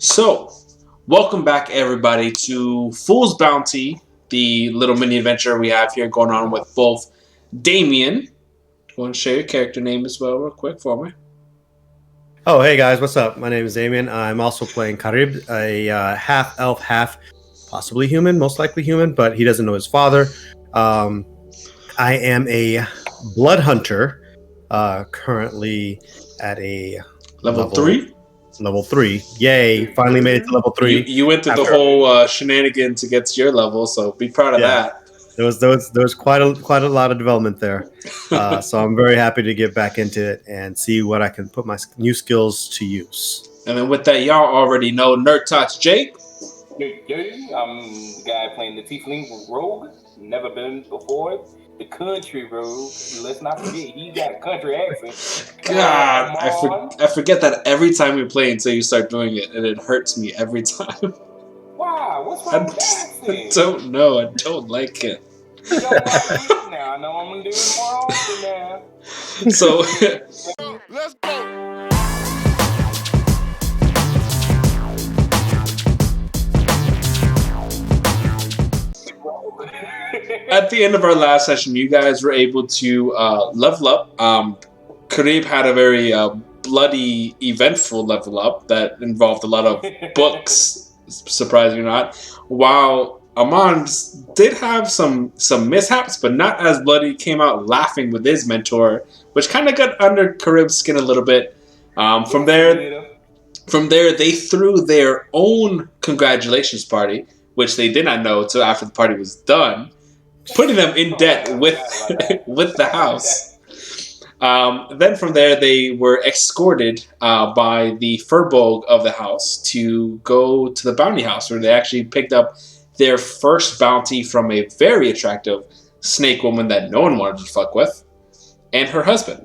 So, welcome back, everybody, to Fool's Bounty, the little mini adventure we have here going on with both Damian. Want to share your character name as well, real quick, for me? Oh, hey guys, what's up? My name is Damian. I'm also playing Karib, a half elf, half possibly human, most likely human, but he doesn't know his father. Um, I am a blood hunter, currently at a Level level 3? level 3. Yay! Finally made it to level You 3 you went through the after whole shenanigan to get to your level, so be proud of yeah. that. There was quite a lot of development there, so I'm very happy to get back into it and see what I can put my new skills to use. And then with that, y'all already know NerdTots Jake. I'm the guy playing the Tiefling Rogue. Never been before. The country rogue. Let's not forget, he got a country accent. God, I forget that every time we play until you start doing it, and it hurts me every time. Wow, what's wrong with the I accent? don't know. I don't like it. You don't like it? Now I know I'm gonna do it more often now. So, Let's go. at the end of our last session, you guys were able to level up. Karib had a very bloody, eventful level up that involved a lot of books, surprisingly or not. While Amon did have some mishaps, but not as bloody, came out laughing with his mentor, which kind of got under Karib's skin a little bit. From there, they threw their own congratulations party, which they did not know until after the party was done, putting them in debt with with the house. Then from there, they were escorted by the Furbolg of the house to go to the bounty house, where they actually picked up their first bounty from a very attractive snake woman that no one wanted to fuck with, and her husband.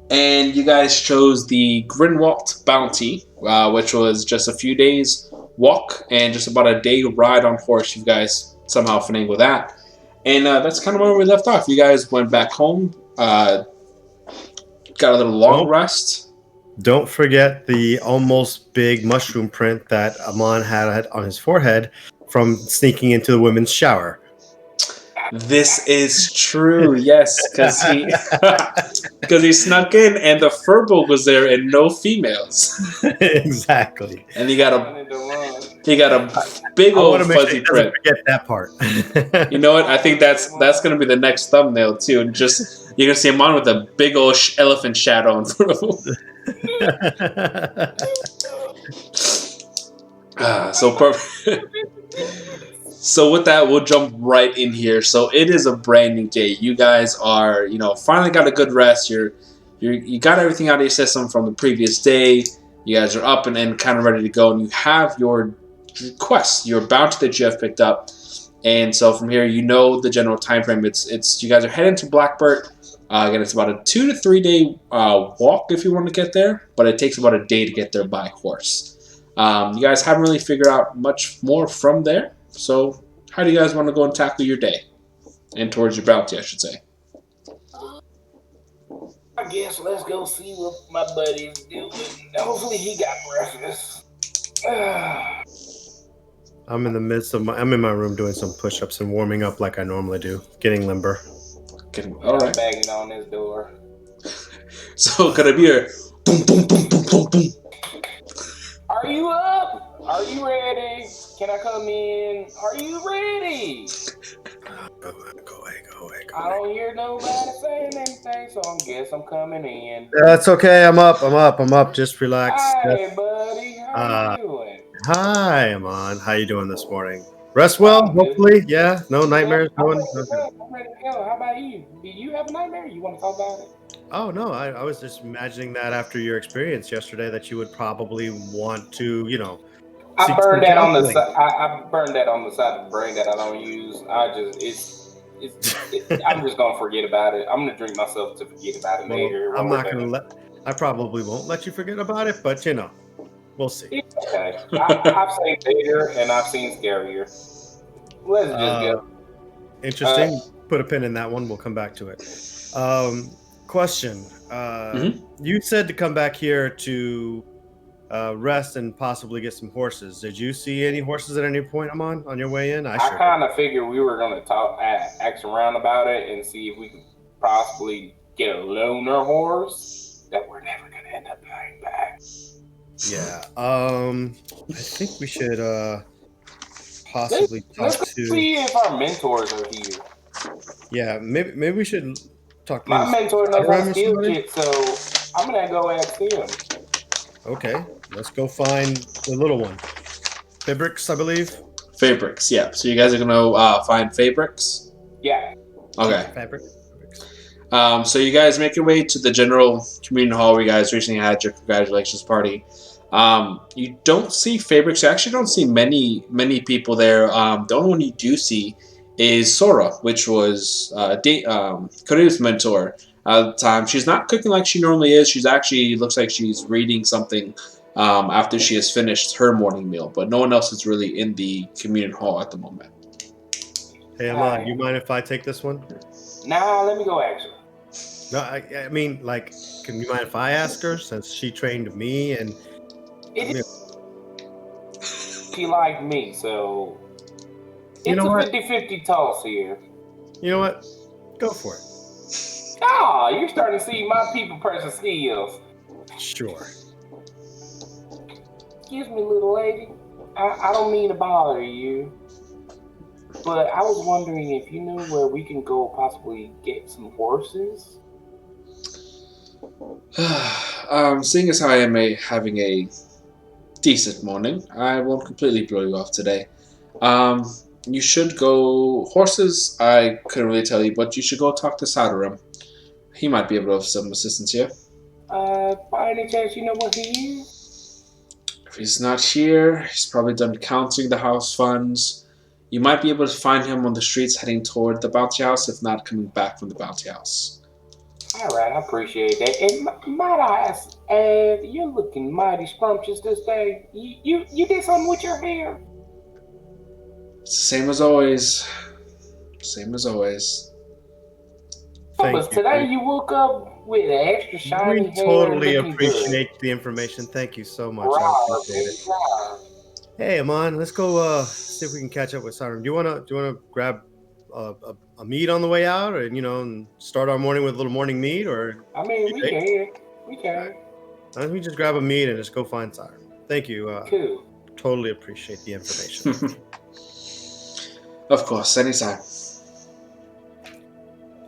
And you guys chose the Grinwald bounty, which was just a few days walk and just about a day ride on horse. You guys somehow finagled that. And that's kind of where we left off. You guys went back home, got a little long rest. Don't forget the almost big mushroom print that Amon had on his forehead from sneaking into the women's shower. This is true, yes, because he snuck in and the Furbolg was there and no females. Exactly. And he got a big old fuzzy print. Forget that part. You know what? I think that's gonna be the next thumbnail too. And just you're gonna see him on with a big old elephant shadow in front of him. So perfect. So with that, we'll jump right in here. So it is a brand new day. You guys are, finally got a good rest. You got everything out of your system from the previous day. You guys are up and kind of ready to go, and you have your quest, your bounty that you have picked up. And so from here, the general time frame. It's you guys are heading to Blackbird. Again, it's about a 2 to 3 day walk if you want to get there, but it takes about a day to get there by horse. You guys haven't really figured out much more from there. So, how do you guys want to go and tackle your day? And towards your bounty, I should say. I guess let's go see what my buddy's doing. Hopefully he got breakfast. I'm in my room doing some push-ups and warming up like I normally do, getting limber. All right. I'm banging on his door. So, could I be a boom, boom, boom, boom, boom, boom? Are you up? Are you ready? Can I come in? Are you ready? Go away. I don't hear nobody saying anything, so I guess I'm coming in. That's okay. I'm up. Just relax. Hi, buddy. How you doing? Hi, Amon. How you doing this morning? Rest well, hopefully. Yeah, no nightmares. I'm ready to go. How about you? Did you have a nightmare? You want to talk about it? Oh no, I was just imagining that after your experience yesterday, that you would probably want to, I burned that on the side. I burned that on the side of the brain that I don't use. I'm just gonna forget about it. I'm gonna drink myself to forget about it later. I'm not gonna I probably won't let you forget about it, but we'll see. It's okay. I've seen bigger and I've seen scarier. Let's just go. Interesting. Put a pin in that one. We'll come back to it. Question. You said to come back here to rest and possibly get some horses. Did you see any horses at any point, Amon, on your way in? I sure kind of figured we were going to ask around about it and see if we could possibly get a loaner horse that we're never going to end up buying back. Yeah. I think we should possibly let's talk to. See if our mentors are here. Yeah, maybe we should talk to. My mentor knows how to steal shit, so I'm gonna go ask him. Okay, let's go find the little one. Fabrics, I believe. Fabrics, yeah. So you guys are gonna find Fabrics? Yeah. Okay. Fabrics. So you guys make your way to the general community hall where you guys recently had your congratulations party. You don't see Fabrics. You actually don't see many people there. The only one you do see is Sora, which was Karib's mentor at the time. She's not cooking like she normally is. She's actually looks like she's reading something after she has finished her morning meal. But no one else is really in the community hall at the moment. Hey, Amon, do you mind if I take this one? Nah, let me go ask her. No, I mean, like, can you mind if I ask her since she trained me and she liked me, so it's a 50-50 toss here. You know what? Go for it. Ah, you're starting to see my people person skills. Sure. Excuse me, little lady. I don't mean to bother you, but I was wondering if you know where we can go possibly get some horses. Seeing as how I am having a decent morning, I won't completely blow you off today. You should go horses. I couldn't really tell you, but you should go talk to Sadarim. He might be able to have some assistance here. By any chance, you know what he is? If he's not here, he's probably done counting the house funds. You might be able to find him on the streets heading toward the bounty house, if not coming back from the bounty house. All right, I appreciate that. And might I ask, you're looking mighty scrumptious this day. You did something with your hair? It's the same as always. Same as always. But today you woke up with extra shiny hair. We totally appreciate the information. Thank you so much. I appreciate it. Hey, Amon, let's go see if we can catch up with Sadarim. Do you wanna grab a meet on the way out, or and start our morning with a little morning meet, or? I mean, we can. Why don't we just grab a meet and just go find Sadarim? Thank you. Cool. Totally appreciate the information. Of course, anytime.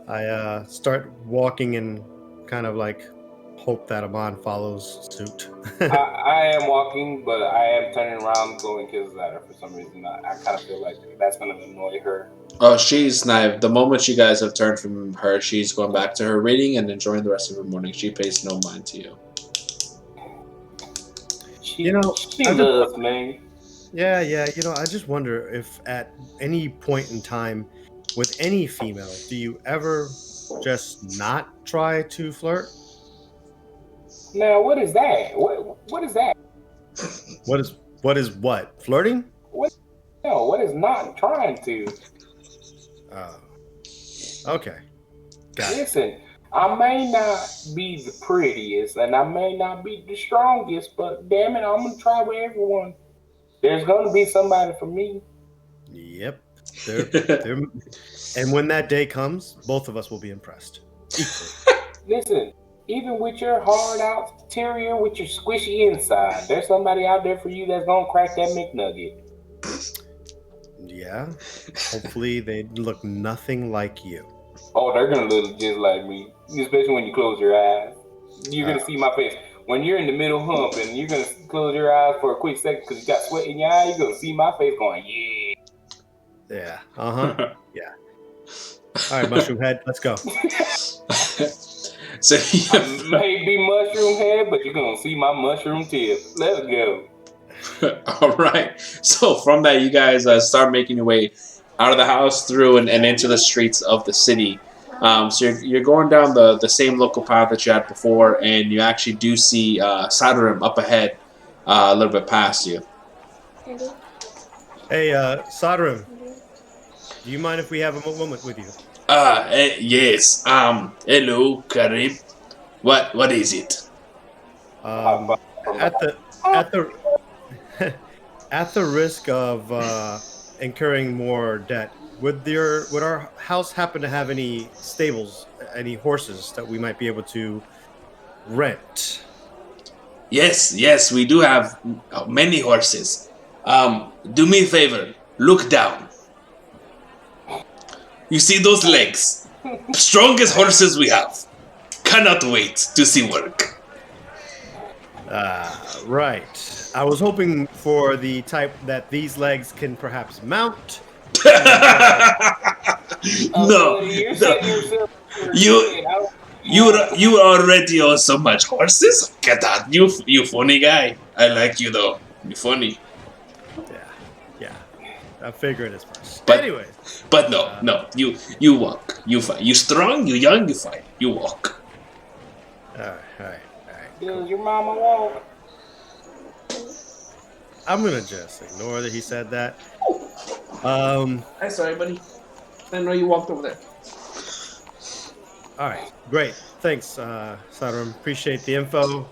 I start walking and kind of like hope that Amon follows suit. I am walking, but I am turning around going kisses at her for some reason. I kind of feel like that's going to annoy her. Oh, she's naive. The moment you guys have turned from her, she's going back to her reading and enjoying the rest of her morning. She pays no mind to you. She loves me. Yeah. I just wonder if at any point in time with any female, do you ever just not try to flirt? Now, what is that? What is that? What is what? Flirting? No, what is not trying to? Okay. Listen, I may not be the prettiest and I may not be the strongest, but damn it, I'm gonna try with everyone. There's gonna be somebody for me. Yep. And when that day comes, both of us will be impressed. Equally. Listen, even with your hard out exterior, with your squishy inside, there's somebody out there for you that's gonna crack that McNugget. Yeah. Hopefully they look nothing like you. Oh, they're gonna look just like me. Especially when you close your eyes. You're gonna see my face. When you're in the middle hump and you're gonna close your eyes for a quick second because you got sweat in your eye, you're gonna see my face going, yeah. Yeah. Uh-huh. Yeah. All right, Mushroom Head, let's go. So I may be Mushroom Head, but you're gonna see my mushroom tip. Let's go. All right. So from that, you guys start making your way out of the house through and into the streets of the city. So you're going down the same local path that you had before, and you actually do see Sadarim up ahead, a little bit past you. Hey, Sadarim, do you mind if we have a moment with you? Yes. Hello, Karib. What is it? At at the at the risk of incurring more debt, would our house happen to have any stables, any horses that we might be able to rent? Yes, we do have many horses. Do me a favor. Look down. You see those legs? Strongest horses we have. Cannot wait to see work. Right. I was hoping for the type that these legs can perhaps mount. No, You no. said yourself. You you already own so much horses. Get that. You funny guy. I like you though. You funny. Yeah. I figured as much. But Anyways, but no. You walk. You fight. You strong. You young. You fight. You walk. all right. Does your mama walk? I'm gonna just ignore that he said that. I'm sorry, buddy. I know you walked over there. All right, great. Thanks, Sadram. Appreciate the info.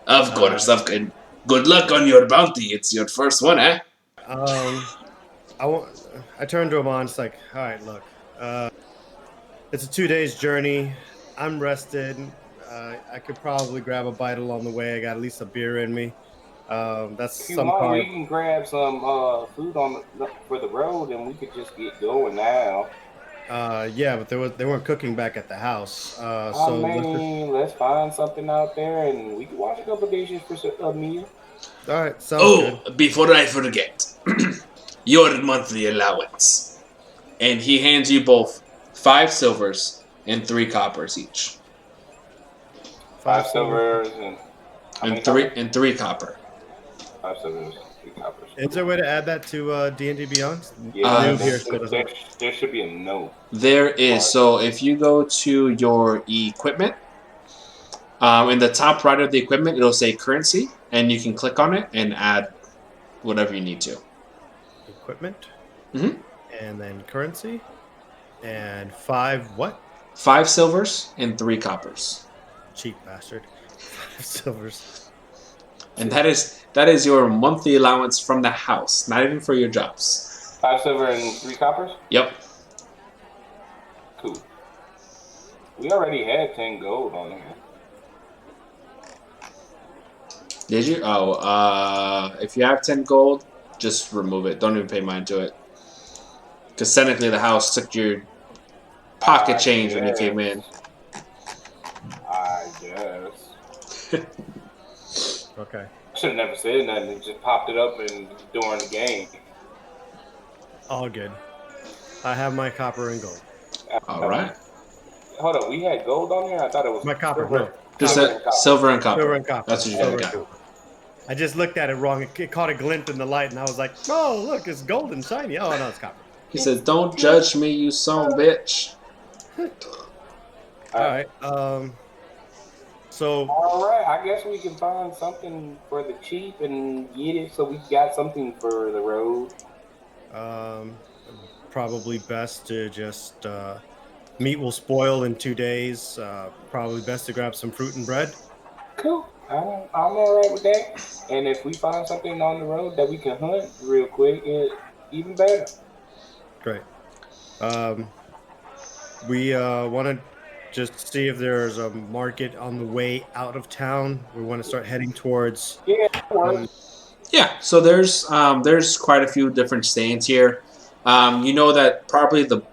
Of course. Good luck on your bounty. It's your first one, eh? I turned to him on. It's like, all right, look, it's a 2 days journey. I'm rested. I could probably grab a bite along the way. I got at least a beer in me. That's If you some want, carb. we can grab some food for the road, and we could just get going now. Yeah, but they weren't cooking back at the house. Let's find something out there, and we can watch a couple dishes for a meal. All right, sounds good. Before I forget, your monthly allowance. And he hands you both 5 silvers and 3 coppers each. 5 silvers And 3 copper. 5 silvers, 3 coppers. Is there a way to add that to D&D Beyond? Yeah, There there should be a note. There is. So if you go to your equipment, in the top right of the equipment, it'll say currency, and you can click on it and add whatever you need to. Equipment. Mhm. And then currency. And 5 what? 5 silvers and 3 coppers. Cheap bastard. 5 silvers. And that is your monthly allowance from the house, not even for your jobs. 5 silver and 3 coppers? Yep. Cool. We already had 10 gold on here. Did you? Oh, if you have 10 gold, just remove it. Don't even pay mind to it. Because technically the house took your pocket change when you came in. I guess. Okay. I should have never said nothing. It just popped it up during the game. All good. I have my copper and gold. All right. Hold up, we had gold on here? I thought it was My copper, silver. no. Just silver and copper. Silver and copper. That's what you Silver got. and copper. I just looked at it wrong. It caught a glint in the light, and I was like, "Oh, look, it's gold and shiny." Oh no, it's copper. He says, "Don't judge me, you son of a bitch." All right. So All right, I guess we can find something for the cheap and get it so we got something for the road. probably best to just meat will spoil in 2 days. Probably best to grab some fruit and bread. Cool. I'm all right with that. And if we find something on the road that we can hunt real quick, even better. Great. We want to just see if there's a market on the way out of town. We want to start heading towards. Yeah, that works. Yeah. So there's quite a few different stands here. You know that probably the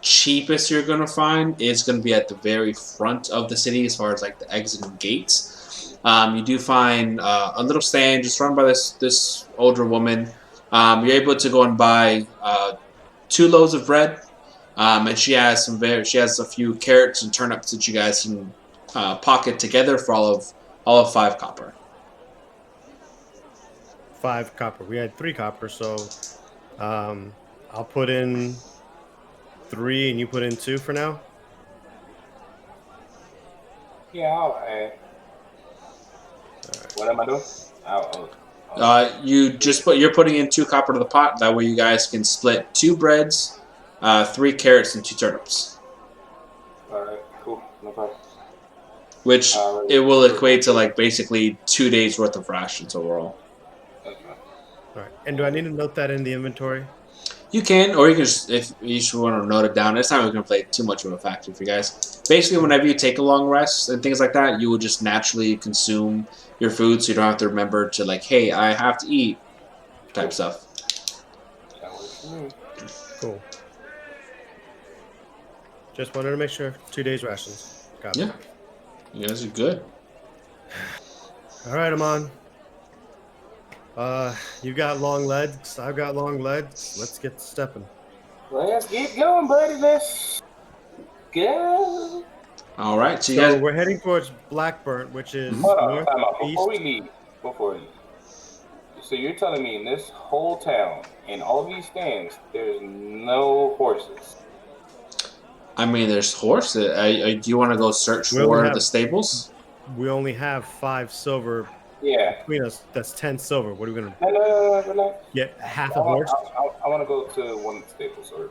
cheapest you're gonna find is gonna be at the very front of the city, as far as like the exit and gates. You do find a little stand just run by this older woman. You're able to go and buy 2 loaves of bread, and she has a few carrots and turnips that you guys can pocket together for all of 5 copper. 5 copper. We had 3 copper, so I'll put in 3 and you put in 2 for now. Yeah, I'll add. What am I doing? You're putting in 2 copper to the pot. That way you guys can split 2 breads, 3 carrots, and 2 turnips. All right, cool, no problem. which it will equate to like basically 2 days worth of rations overall. Okay. All right. And do I need to note that in the inventory? You can, or you can just, if you just want to note it down. It's not really going to play too much of a factor for you guys. Basically, whenever you take a long rest and things like that, you will just naturally consume your food, so you don't have to remember to like, hey, I have to eat, type stuff. That works for me. Cool. Just wanted to make sure. 2 days rations. Got it. Yeah, you guys are good. All right, Amon. You got long legs. I've got long legs. Let's get stepping. Let's get going, buddy. Let's go. All right, so you So guys. we're heading towards Blackburn, which is Hold on, northeast. time out. Before we leave. So you're telling me in this whole town, in all these stands, there's no horses? I mean, there's horse. Do you want to go search We only for have- the stables? We only have 5 silver Yeah. between us. That's 10 silver. What are we gonna No. get? Half I a horse? want to go to one of the stables. Or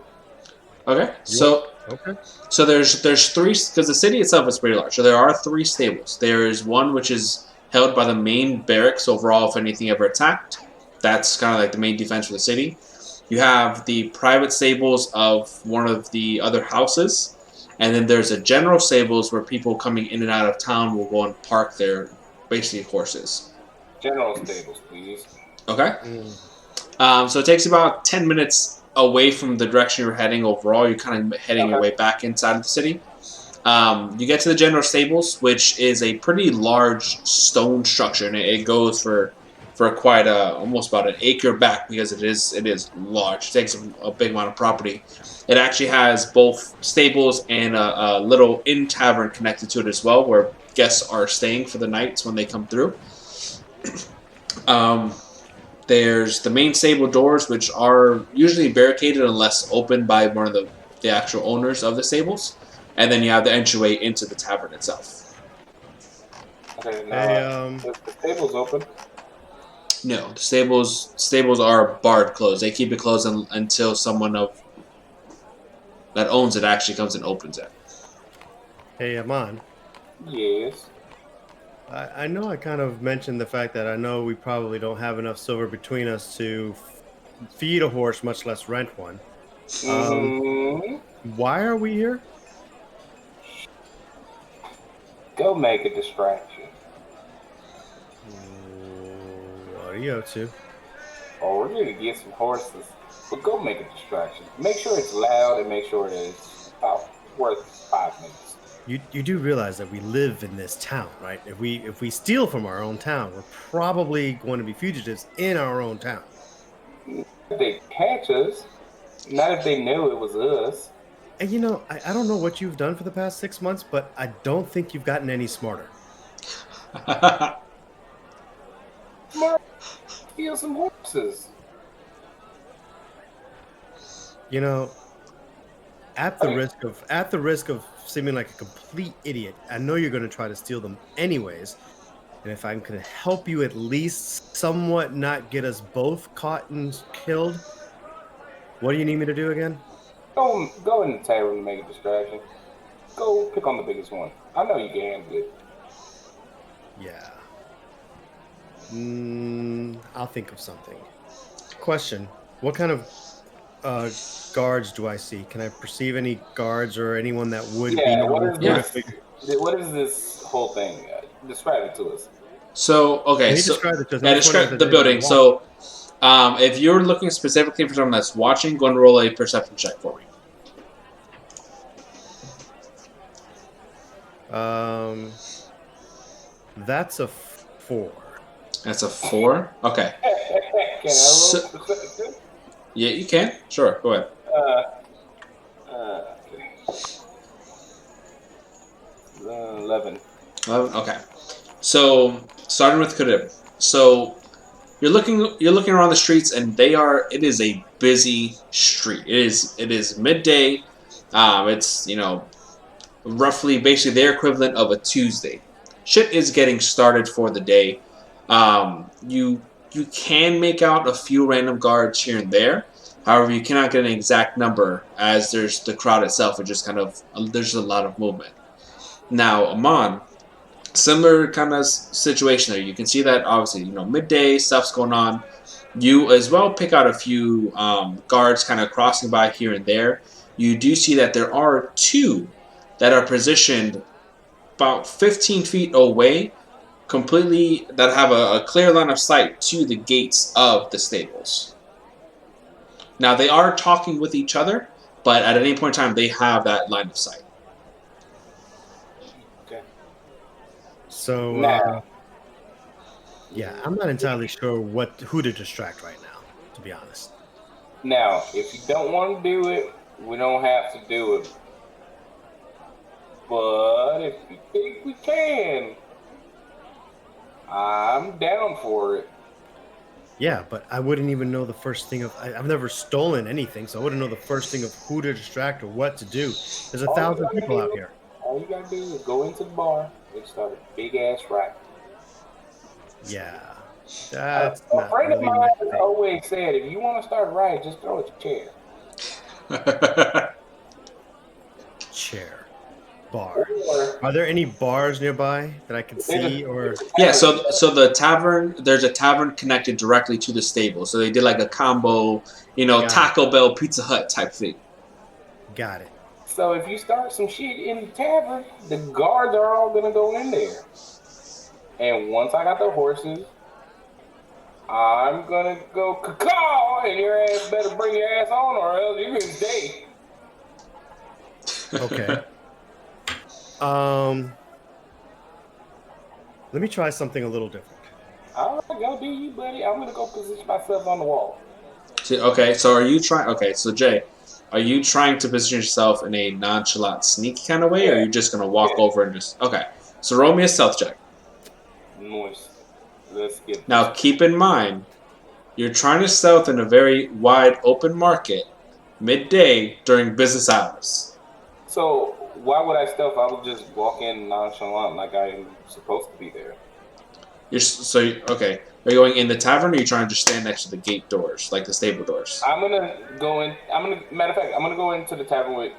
Okay, so Okay. So there's 3, because the city itself is pretty large. So there are 3 stables. There is one which is held by the main barracks overall if anything ever attacked. That's kind of like the main defense for the city. You have the private stables of one of the other houses, and then there's a general stables where people coming in and out of town will go and park their basically horses. general stables, please. Okay. So it takes about 10 minutes away from the direction you're heading overall. You're kind of heading your way back inside of the city. You get to the general stables, which is a pretty large stone structure, and it goes for quite almost about an acre back because it is large. It takes a big amount of property. It actually has both stables and a little inn tavern connected to it as well, where guests are staying for the nights when they come through. There's the main stable doors, which are usually barricaded unless opened by one of the actual owners of the stables. And then you have the entryway into the tavern itself. Okay, now Hey, the stable's open. No, the stables are barred closed. They keep it closed until someone that owns it actually comes and opens it. hey, Amon. Yes. I know I kind of mentioned the fact that I know we probably don't have enough silver between us to feed a horse, much less rent one. Why are we here? Go make a distraction. What are you up to? Oh, we're gonna get some horses. But go make a distraction. Make sure it's loud and make sure it's about worth 5 minutes. You do realize that we live in this town, right? If we steal from our own town, we're probably going to be fugitives in our own town. If they catch us, not if they know it was us. And I don't know what you've done for the past 6 months, but I don't think you've gotten any smarter. Steal some horses. At the risk of seeming like a complete idiot, I know you're going to try to steal them anyways. And if I can help you at least somewhat not get us both caught and killed, what do you need me to do again? Go in the tavern and make a distraction. Go pick on the biggest one. I know you can handle it. Yeah. I'll think of something. Question: what kind of guards do I see? Can I perceive any guards or anyone that would be? What is this whole thing? Describe it to us. So okay, describe it to us. Describe the building. So, if you're looking specifically for someone that's watching, go and roll a perception check for me. That's a 4. That's a 4. Okay. Can I roll perception? Yeah, you can. Sure, go ahead. Okay. 11. 11. Okay. So starting with Karib. So you're looking around the streets, and it is a busy street. It is midday. It's roughly basically their equivalent of a Tuesday. Shit is getting started for the day. You can make out a few random guards here and there. However, you cannot get an exact number as there's the crowd itself. It just there's a lot of movement. Now, Amon, similar kind of situation there. You can see that obviously, midday stuff's going on. You as well pick out a few guards kind of crossing by here and there. You do see that there are two that are positioned about 15 feet away, completely, that have a clear line of sight to the gates of the stables. Now, they are talking with each other, but at any point in time, they have that line of sight. Okay. So, yeah, I'm not entirely sure who to distract right now, to be honest. Now, if you don't want to do it, we don't have to do it. But if you think we can, I'm down for it. Yeah, but I wouldn't even know the first thing of. I've never stolen anything, so I wouldn't know the first thing of who to distract or what to do. There's 1,000 people out here. All you gotta do is go into the bar and start a big ass racket. Yeah, that's a friend of mine has always said, if you want to start a riot, just throw it to chair. Chair. Bar. Are there any bars nearby that I can see? Or yeah, so the tavern, there's a tavern connected directly to the stable. So they did like a combo, Taco Bell, Pizza Hut type thing. Got it. So if you start some shit in the tavern, the guards are all gonna go in there. And once I got the horses, I'm gonna go caw, and your ass better bring your ass on, or else you're gonna stay. Okay. Let me try something a little different. All right, go do you, buddy. I'm gonna go position myself on the wall. Okay, so are you trying? Okay, so Jay, are you trying to position yourself in a nonchalant, sneaky kind of way, or are you just gonna walk over and just? Okay, so roll me a stealth check. Nice. Let's get. Now, keep in mind, you're trying to stealth in a very wide open market, midday during business hours. So why would I stealth? I would just walk in nonchalant like I'm supposed to be there. Okay. Are you going in the tavern, or are you trying to just stand next to the gate doors, like the stable doors? I'm gonna go in. Matter of fact, I'm gonna go into the tavern with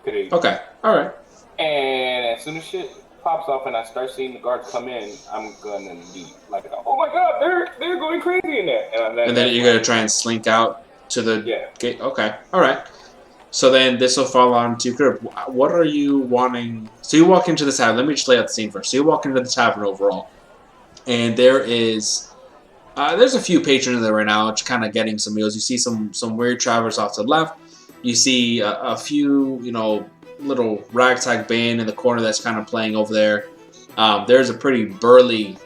Kareem. Okay. All right. And as soon as shit pops off and I start seeing the guards come in, I'm gonna leave. Like, oh my god, they're going crazy in there. And then you're gonna try and slink out to the gate. Okay. All right. So then this will fall on to Grip. What are you wanting? So you walk into the tavern. Let me just lay out the scene first. So you walk into the tavern overall, and there's a few patrons there right now, just kind of getting some meals. You see some weird travelers off to the left. You see a few, little ragtag band in the corner that's kind of playing over there. There's a pretty burly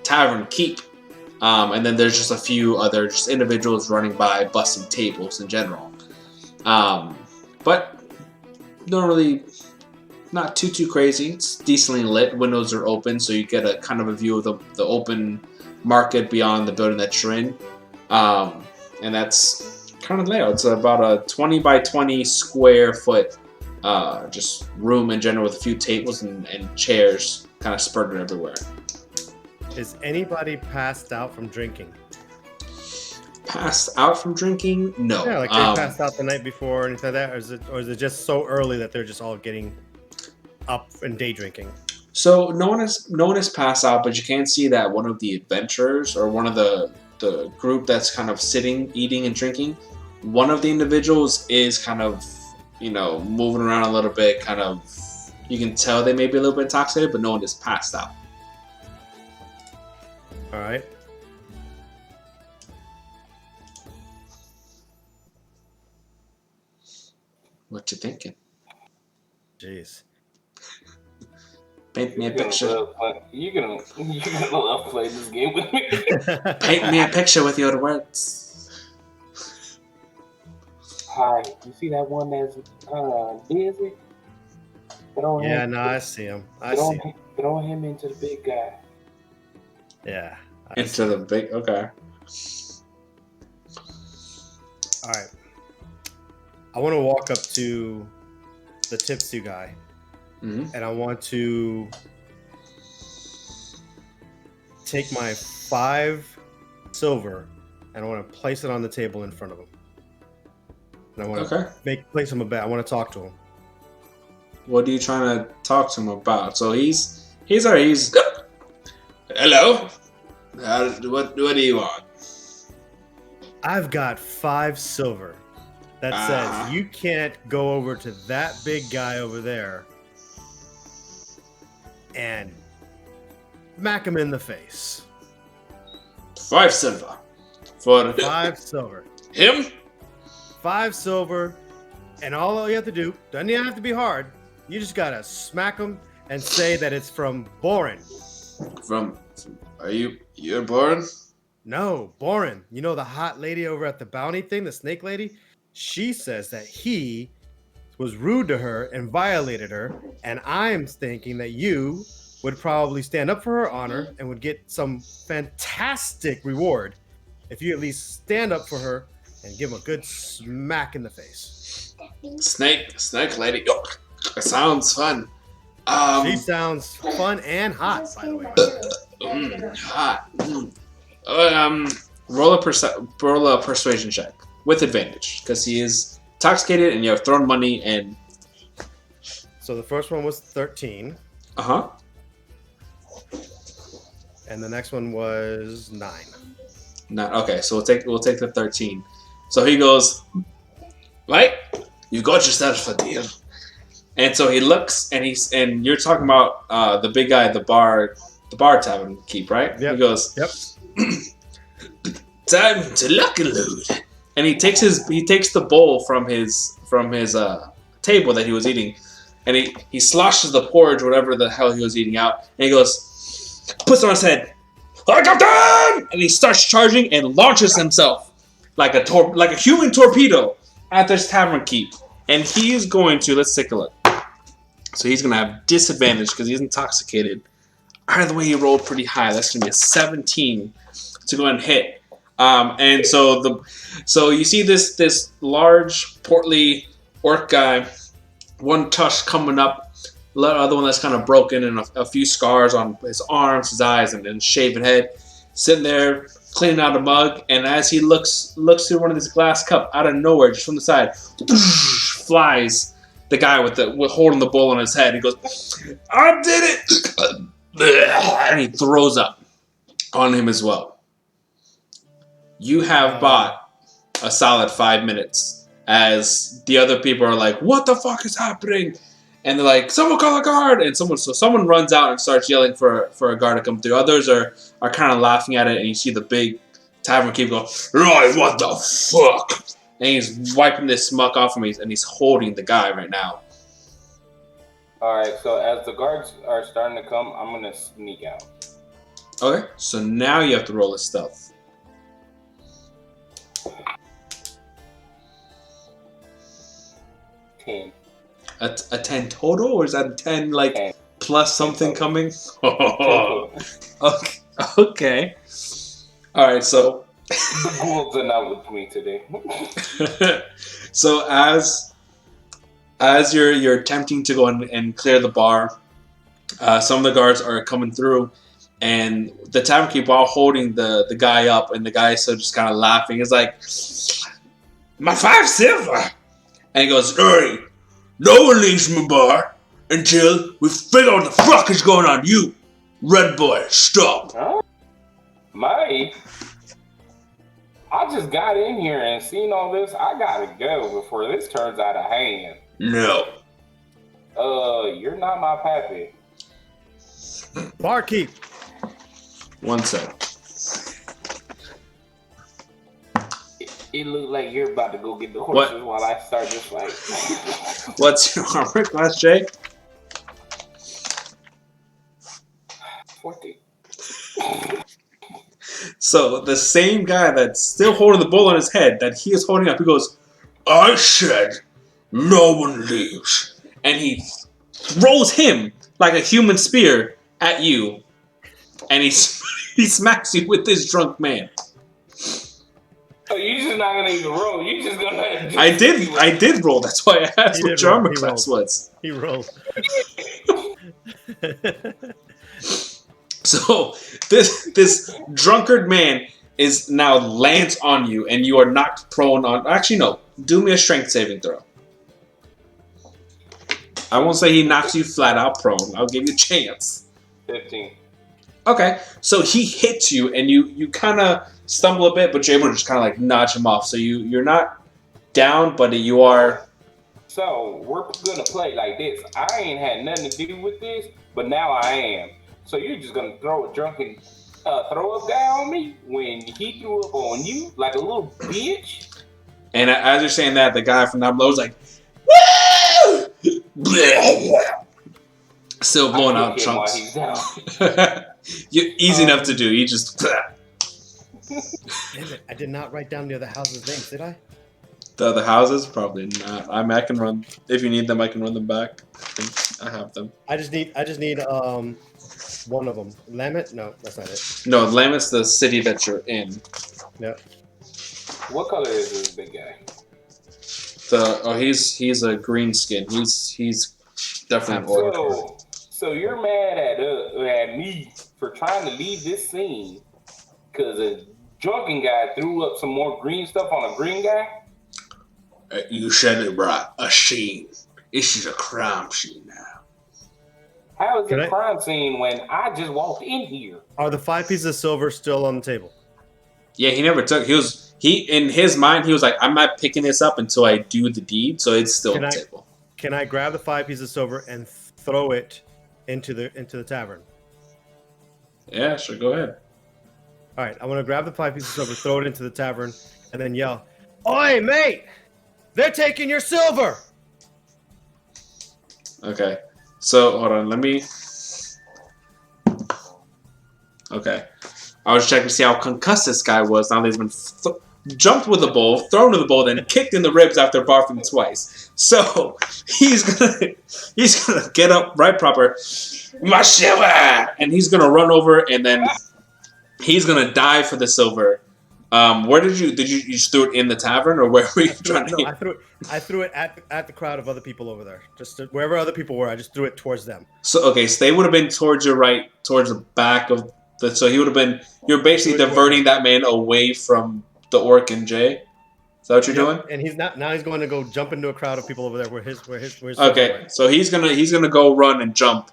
tavern keep, and then there's just a few other just individuals running by, busting tables in general. But normally not too crazy. It's decently lit. Windows are open, so you get a kind of a view of the open market beyond the building that you're in. And that's kind of the layout. It's about a 20 by 20 square foot just room in general with a few tables and chairs kind of spurted everywhere. Is anybody passed out from drinking? Passed out from drinking? No. Yeah, like they passed out the night before or anything like that, or is it just so early that they're just all getting up and day drinking? So no one has passed out, but you can see that one of the adventurers or one of the group that's kind of sitting, eating, and drinking, one of the individuals is kind of, moving around a little bit, kind of, you can tell they may be a little bit intoxicated, but no one is passed out. All right. What you thinking? Jeez. Paint me a picture. You're gonna love playing this game with me. Paint me a picture with your words. Hi, you see that one that's busy? I see him. Throw him into the big guy. Yeah. Into the big. Okay. All right. I want to walk up to the tipsy guy, and I want to take my 5 silver, and I want to place it on the table in front of him. And I want to place him a bet. I want to talk to him. What are you trying to talk to him about? So he's He's alright. He's hello. What do you want? I've got 5 silver. That says you can't go over to that big guy over there and smack him in the face. 5 silver for 5 silver. him. 5 silver, and all you have to do, doesn't even have to be hard. You just gotta smack him and say that it's from Boren. You're born? No, Boren. You know the hot lady over at the bounty thing, the snake lady? She says that he was rude to her and violated her, and I'm thinking that you would probably stand up for her honor and would get some fantastic reward if you at least stand up for her and give him a good smack in the face. Snake lady. Oh, that sounds fun. She sounds fun and hot, by the way. Hot. Roll a persuasion check with advantage because he is intoxicated and you have thrown money and. So the first one was 13. And the next one was 9. Okay, so we'll take the 13. So he goes, right? You got yourself a deal. And so he looks and you're talking about the big guy at the bar tavern keep, right? Yep. He goes, Yep. Time to luck and loot. And he takes the bowl from his table that he was eating, and he sloshes the porridge, whatever the hell he was eating out, and he goes, puts it on his head, Captain! And he starts charging and launches himself like a human torpedo at this tavern keep. And he is going to, let's take a look. So he's going to have disadvantage because he's intoxicated. Either way, he rolled pretty high. That's going to be a 17 to go and hit. And so you see this large, portly orc guy, one tush coming up, the other one that's kind of broken and a few scars on his arms, his eyes, and shaven head, sitting there cleaning out a mug. And as he looks through one of these glass cup, out of nowhere, just from the side, flies the guy with holding the bowl on his head. He goes, "I did it!" And he throws up on him as well. You have bought a solid 5 minutes as the other people are like, "What the fuck is happening?" And they're like, "Someone call a guard!" And someone runs out and starts yelling for a guard to come through. Others are kind of laughing at it, and you see the big tavern keep going, "Right, what the fuck?" And he's wiping this smuck off of me, and he's holding the guy right now. Alright, so as the guards are starting to come, I'm gonna sneak out. Okay, so now you have to roll a stealth. 10. A 10 total, or is that a 10 like 10. plus something coming? Oh, okay. All right, so The ghouls are not with me today. so as you're attempting to go and clear the bar, some of the guards are coming through, and the tavern keep while holding the guy up, and the guy is still just kind of laughing. He's like, "My 5 silver," and he goes, "Hey, no one leaves my bar until we figure out what the fuck is going on. You, red boy, stop." Huh? I just got in here and seen all this. I gotta go before this turns out of hand. No. You're not my pappy. Barkeep. One sec. It looks like you're about to go get the horses while I start this fight. What's your armor class, Jay? 14. So the same guy that's still holding the bull on his head that he is holding up, he goes, "I said no one leaves," and he throws him like a human spear at you, and he smacks you with this drunk man. Oh, you're just not gonna even roll. You're just gonna. I did roll. That's why I asked what your armor class was. He rolled. So this drunkard man is now lands on you, and you are knocked prone on. Actually, no. Do me a strength saving throw. I won't say he knocks you flat out prone. I'll give you a chance. 15. Okay, so he hits you, and you kind of stumble a bit, but you're able to just kind of like notch him off. So you're not down, but you are. So we're gonna play like this. I ain't had nothing to do with this, but now I am. So you're just gonna throw a drunken throw up guy on me when he threw up on you like a little bitch? And as you're saying that, the guy from down below is like, "Woo!" Still blowing out chunks. You're easy enough to do. You just. Damn it! I did not write down the other houses' names, did I? The other houses, probably not. I can run if you need them. I can run them back. I think I have them. I just need one of them. Lamet? No, that's not it. No, Lamet's the city that you're in. Yeah. What color is this big guy? He's a green skin. He's definitely an orc. So you're mad at me for trying to leave this scene because a drunken guy threw up some more green stuff on a green guy? You shouldn't have brought a scene. This is a crime scene now. How is it a crime scene when I just walked in here? Are the 5 pieces of silver still on the table? Yeah, he never took. He in his mind he was like, I'm not picking this up until I do the deed, so it's still on the table. Can I grab the 5 pieces of silver and throw it into the tavern? Yeah, sure. Go ahead. All right, I want to grab the 5 pieces of silver, throw it into the tavern, and then yell, "Oi, mate! They're taking your silver!" Okay. So, hold on. Let me... Okay. I was checking to see how concussed this guy was. Now he's been jumped with the bowl, thrown to the bowl, then kicked in the ribs after barfing twice. So, he's gonna get up right proper. My silver! And he's gonna run over, and then he's gonna dive for the silver. Where did you just threw it in the tavern, or where were you trying to? No, I threw it at the crowd of other people over there. Just wherever other people were, I just threw it towards them. So okay, so they would have been towards your right, towards the back of the. So he would have been. You're basically diverting that man away from the orc and Jay. Is that what you're doing? And he's not. Now he's going to go jump into a crowd of people over there. Where his okay, so he's gonna go run and jump.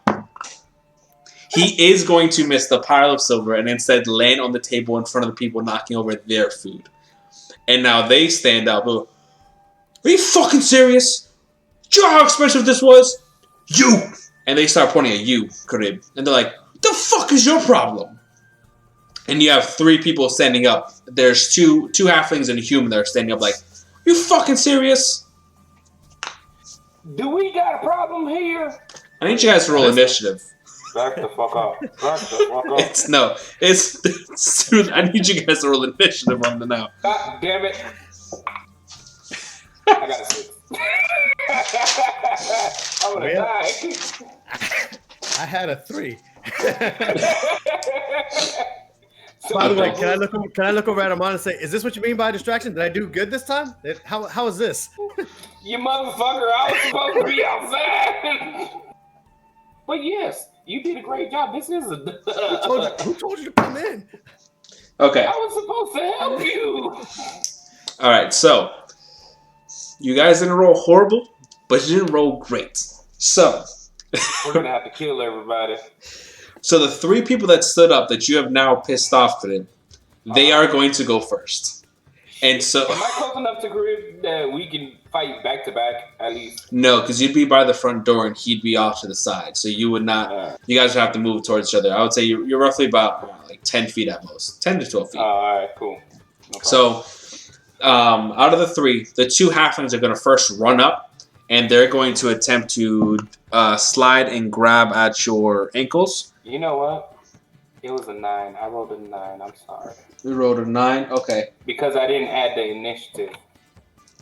He is going to miss the pile of silver and instead land on the table in front of the people knocking over their food. And now they stand up. Are you fucking serious? Do you know how expensive this was? You! And they start pointing at you, Karib. And they're like, what the fuck is your problem? And you have 3 people standing up. There's two halflings and a human that are standing up like, are you fucking serious? Do we got a problem here? I need you guys to roll initiative. Back the fuck up. Back the fuck up. It's I need you guys to roll initiative on the now. God damn it. I got a 6. I'm gonna die. I had a 3. By the way, can I look over at Amon and say, is this what you mean by distraction? Did I do good this time? How is this? You motherfucker, I was supposed to be outside. But yes, you did a great job. This is Who told you to come in? Okay. I was supposed to help you. All right, so you guys didn't roll horrible, but you didn't roll great. So we're gonna have to kill everybody. So the 3 people that stood up that you have now pissed off today, they are going to go first. And so, am I close enough to Karib that we can fight back to back at least? No, because you'd be by the front door and he'd be off to the side, so you would not. You guys would have to move towards each other. I would say you're roughly about like 10 feet at most, 10 to 12 feet. All right, cool. No so, out of the 3, the 2 halflings are going to first run up, and they're going to attempt to slide and grab at your ankles. You know what? It was a 9. I rolled a 9. I'm sorry. You rolled a 9? Okay. Because I didn't add the initiative.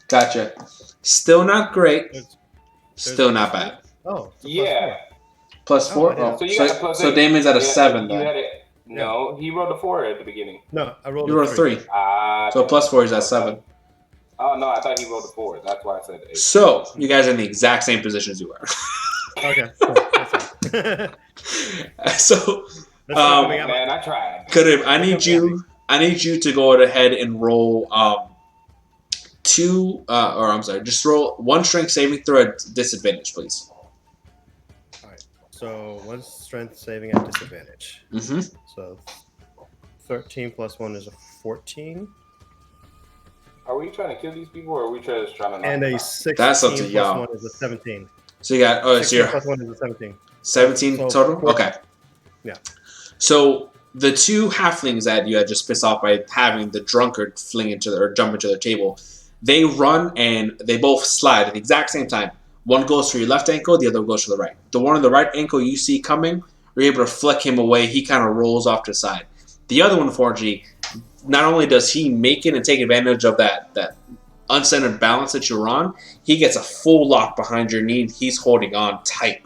Gotcha. Still not great. Still not bad. Oh. Yeah. +4? Oh, so you got a plus 8. So Damian's at a 7 then. No, he rolled a 4 at the beginning. No, I rolled you rolled a 3. So +4 is at 7. Oh, no, I thought he rolled a 4. That's why I said 8. So, you guys are in the exact same position as you are. Okay. So, man, I tried. Karib, I need you to go ahead and roll just roll 1 strength saving throw at disadvantage, please. All right. So one strength saving at disadvantage. Mm-hmm. So 13 plus 1 is a 14. Are we trying to kill these people, or are we just trying to knock And them a out? 16 That's up to plus y'all. 1 is a 17. So you got 16 plus 1 is a 17. 17 So total? 14. Okay. Yeah. So the two halflings that you had just pissed off by having the drunkard jump into their table, they run and they both slide at the exact same time. One goes for your left ankle, the other goes for the right. The one on the right ankle you see coming, you're able to flick him away. He kind of rolls off to the side. The other one, unfortunately, not only does he make it and take advantage of that uncentered balance that you're on, he gets a full lock behind your knee. He's holding on tight.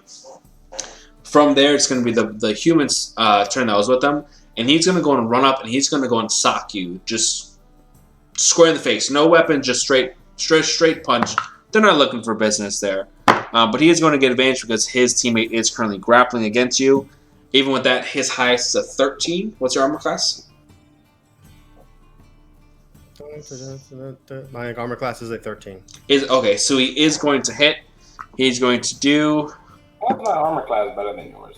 From there, it's going to be the human's turn that was with them, and he's going to go and run up, and he's going to go and sock you, just square in the face. No weapon, just straight punch. They're not looking for business there. But he is going to get advantage because his teammate is currently grappling against you. Even with that, his highest is a 13. What's your armor class? My armor class is a 13. Okay, so he is going to hit. He's going to do... Why's my armor class better than yours?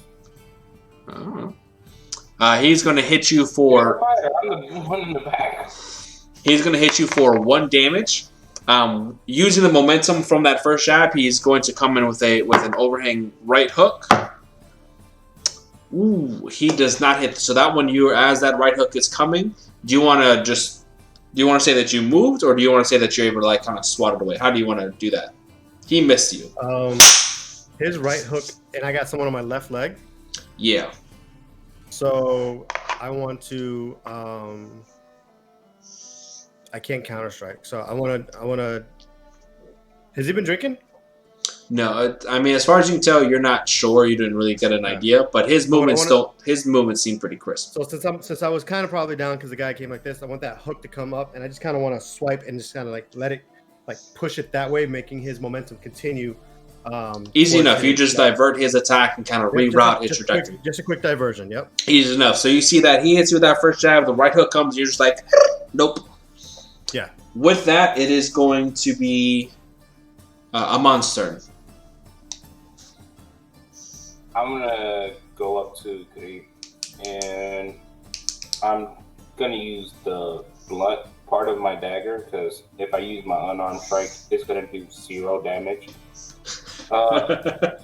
I don't know. He's going to hit you for... I'm the one in the back. He's going to hit you for 1 damage. Using the momentum from that first jab, he's going to come in with an overhang right hook. Ooh, he does not hit. So that one, as that right hook is coming, do you want to say that you moved, or do you want to say that you're able to kind of swat it away? How do you want to do that? He missed you. His right hook, and I got someone on my left leg. Yeah. So I want to. I can't counter strike. So I want to. Has he been drinking? No, I mean, as far as you can tell, you're not sure. You didn't really get an idea, but his movements seem pretty crisp. So since I was kind of probably down because the guy came like this, I want that hook to come up, and I just kind of want to swipe and just kind of let it push it that way, making his momentum continue. Easy enough. You just divert his attack and kind of reroute his trajectory. Just a quick diversion. Yep. Easy enough. So you see that he hits you with that first jab. The right hook comes. You're just like, nope. Yeah. With that, it is going to be Amon's turn. I'm gonna go up to Kareem, and I'm gonna use the blunt part of my dagger, because if I use my unarmed strike, it's gonna do 0 damage. Yeah.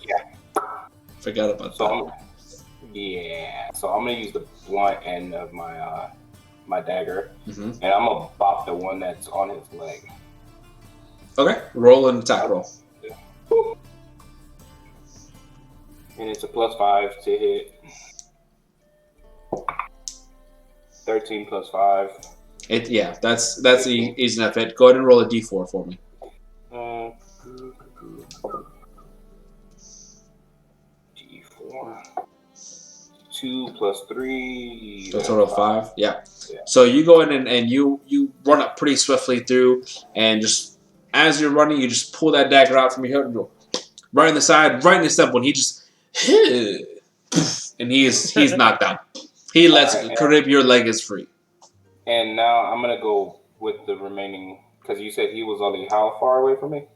Forgot about that. So I'm gonna use the blunt end of my my dagger, Mm-hmm. and I'm gonna bop the one that's on his leg. Okay, roll an attack roll. And it's a +5 to hit. 13 plus 5. That's easy enough hit. Go ahead and roll a d4 for me. 2 plus 3. So a total of 5. Yeah. So you go in and you run up pretty swiftly through, and just as you're running, you just pull that dagger out from your hip and go right in the side, right in his temple, and he just and he's knocked out. He lets Karib, your leg is free. And now I'm gonna go with the remaining, because you said he was only how far away from me?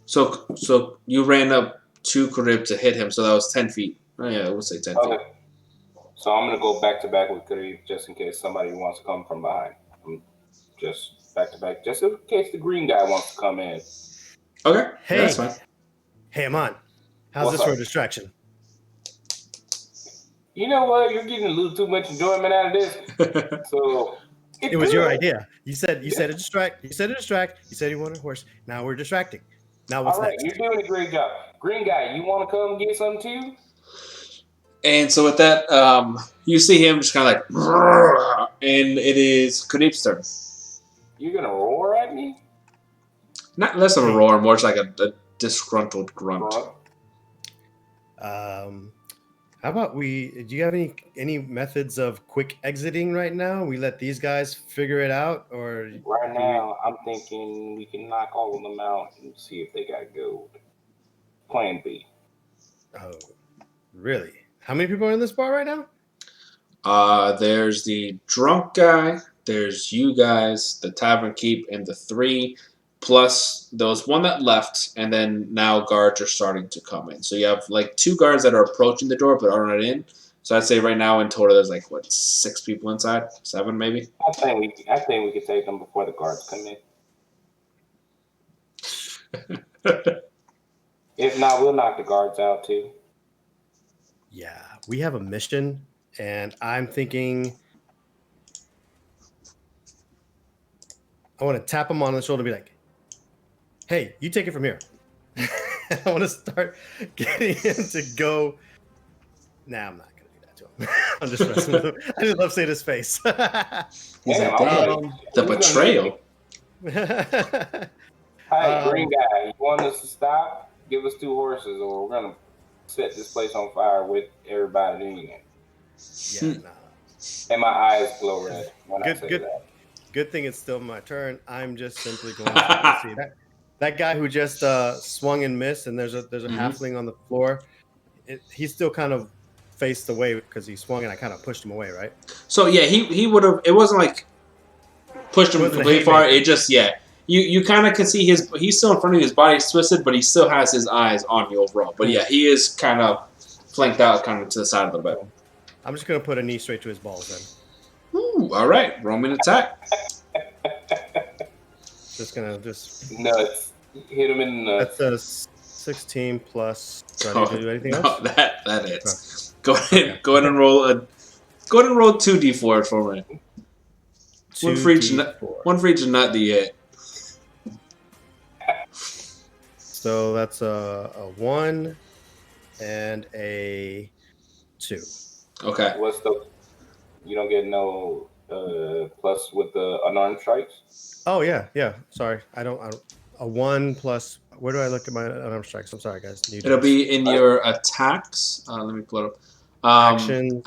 So you ran up to Karib to hit him, so that was 10 feet. Oh yeah, I would say 10 feet. So I'm gonna go back to back with Karib just in case somebody wants to come from behind. I'm just back to back, just in case the green guy wants to come in. Okay, hey, that's fine. Hey, Amon, how's this for a distraction? You know what? You're getting a little too much enjoyment out of this. So it was your idea. You said a distract. You said a distract. You said you wanted a horse. Now we're distracting. Now what's next? You're doing a great job. Green guy, you want to come get some too? And so with that, you see him just kind of like, and it is Karib's turn. You're gonna roar at me? Not less of a roar, more just like a disgruntled grunt. How about do you have any methods of quick exiting right now? We let these guys figure it out, or right now I'm thinking we can knock all of them out and see if they got gold. Plan B. Oh, really? How many people are in this bar right now? There's the drunk guy, there's you guys, the tavern keep, and the 3. plus there was one that left, and then now guards are starting to come in. So you have like 2 guards that are approaching the door but are not in. So I'd say right now in total there's like 6 people inside, 7 maybe. I think we could take them before the guards come in. If not, we'll knock the guards out too. Yeah, we have a mission, and I'm thinking I want to tap him on the shoulder and be like, hey, you take it from here. I want to start getting him to go. Nah, I'm not going to do that to him. I'm just messing with him. I just love seeing his face. He's like, damn, the betrayal. Hey, green guy, you want us to stop? Give us 2 horses, or we're gonna set this place on fire with everybody in it. Yeah, nah. And my eyes glow red when I say that. Good thing it's still my turn. I'm just simply going to see that guy who just swung and missed, and there's a halfling on the floor. He's still kind of faced away because he swung, and I kind of pushed him away, right? So yeah, he would have. It wasn't like pushed him completely far. It just You kind of can see he's still in front of you, his body's twisted, but he still has his eyes on you overall. But yeah, he is kind of flanked out kind of to the side a little bit. I'm just going to put a knee straight to his balls then. Ooh, all right. Roman attack. Just going to nuts. Hit him in the nuts. That's a 16 plus. Do I need to do anything else? No, that hits. Go ahead and roll 2d4 for me. One for each nut that you hit. So that's a 1 and a 2. Okay. You don't get no plus with the unarmed strikes? Oh yeah. Sorry, I don't. A 1 plus. Where do I look at my unarmed strikes? I'm sorry, guys. It'll be in your attacks. Let me pull it up.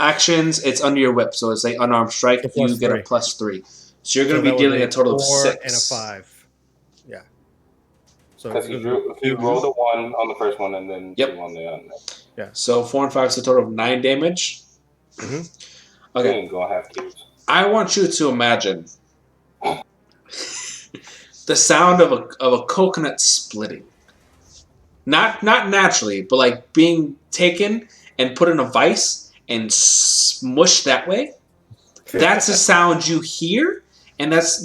Actions. It's under your whip, so it's a unarmed strike. You get a +3. So you're going to be dealing a total of 6 and a 5. Yeah. So because you rolled a 1 on the first one and then 2 on the other. Yeah. So 4 and 5 is a total of 9 damage. Mm-hmm. Okay. You ain't gonna have to. I want you to imagine the sound of a coconut splitting. Not naturally, but like being taken and put in a vice and smushed that way. That's the sound you hear, and that's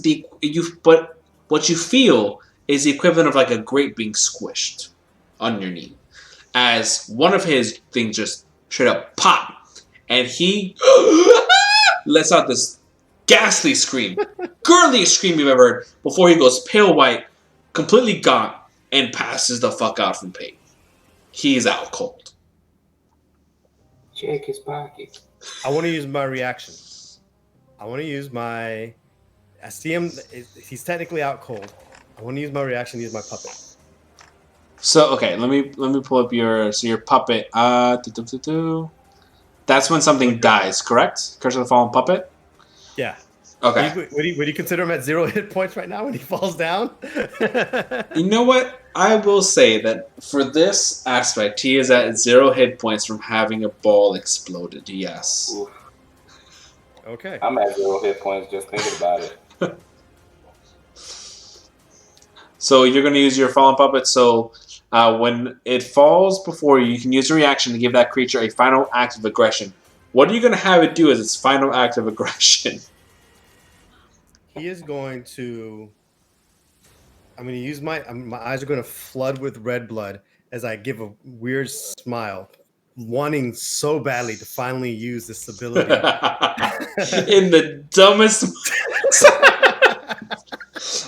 but what you feel is the equivalent of like a grape being squished on your knee. As one of his things just straight up pop, and he lets out this ghastly scream, girliest scream you've ever heard, before he goes pale white, completely gaunt, and passes the fuck out from pain. He's out cold. Check his pocket. I want to use my reaction. I see him. He's technically out cold. I want to use my reaction to use my puppet. So okay, let me pull up your puppet. That's when something dies, correct? Curse of the Fallen Puppet. Yeah. Okay. Would you consider him at 0 hit points right now when he falls down? You know what? I will say that for this aspect, he is at 0 hit points from having a ball exploded. Yes. Oof. Okay. I'm at 0 hit points just thinking about it. So you're going to use your Fallen Puppet. So when it falls before you, you can use a reaction to give that creature a final act of aggression. What are you going to have it do as its final act of aggression? He is going to. I'm going to use my eyes are going to flood with red blood as I give a weird smile, wanting so badly to finally use this ability. In the dumbest.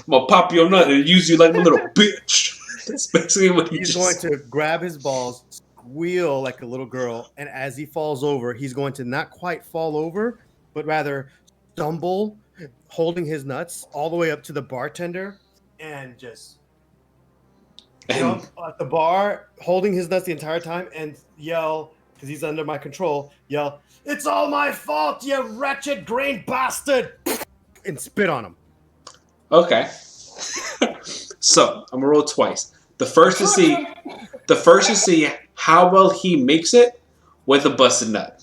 I'm going to pop your nut and use you like a little bitch. That's basically what he's going to grab his balls, squeal like a little girl, and as he falls over, he's going to not quite fall over, but rather stumble, holding his nuts all the way up to the bartender, and just jump at the bar, holding his nuts the entire time, and yell, because he's under my control, yell, "It's all my fault, you wretched grain bastard!" and spit on him. Okay. So I'm gonna roll twice. The first to see how well he makes it with a busted nut.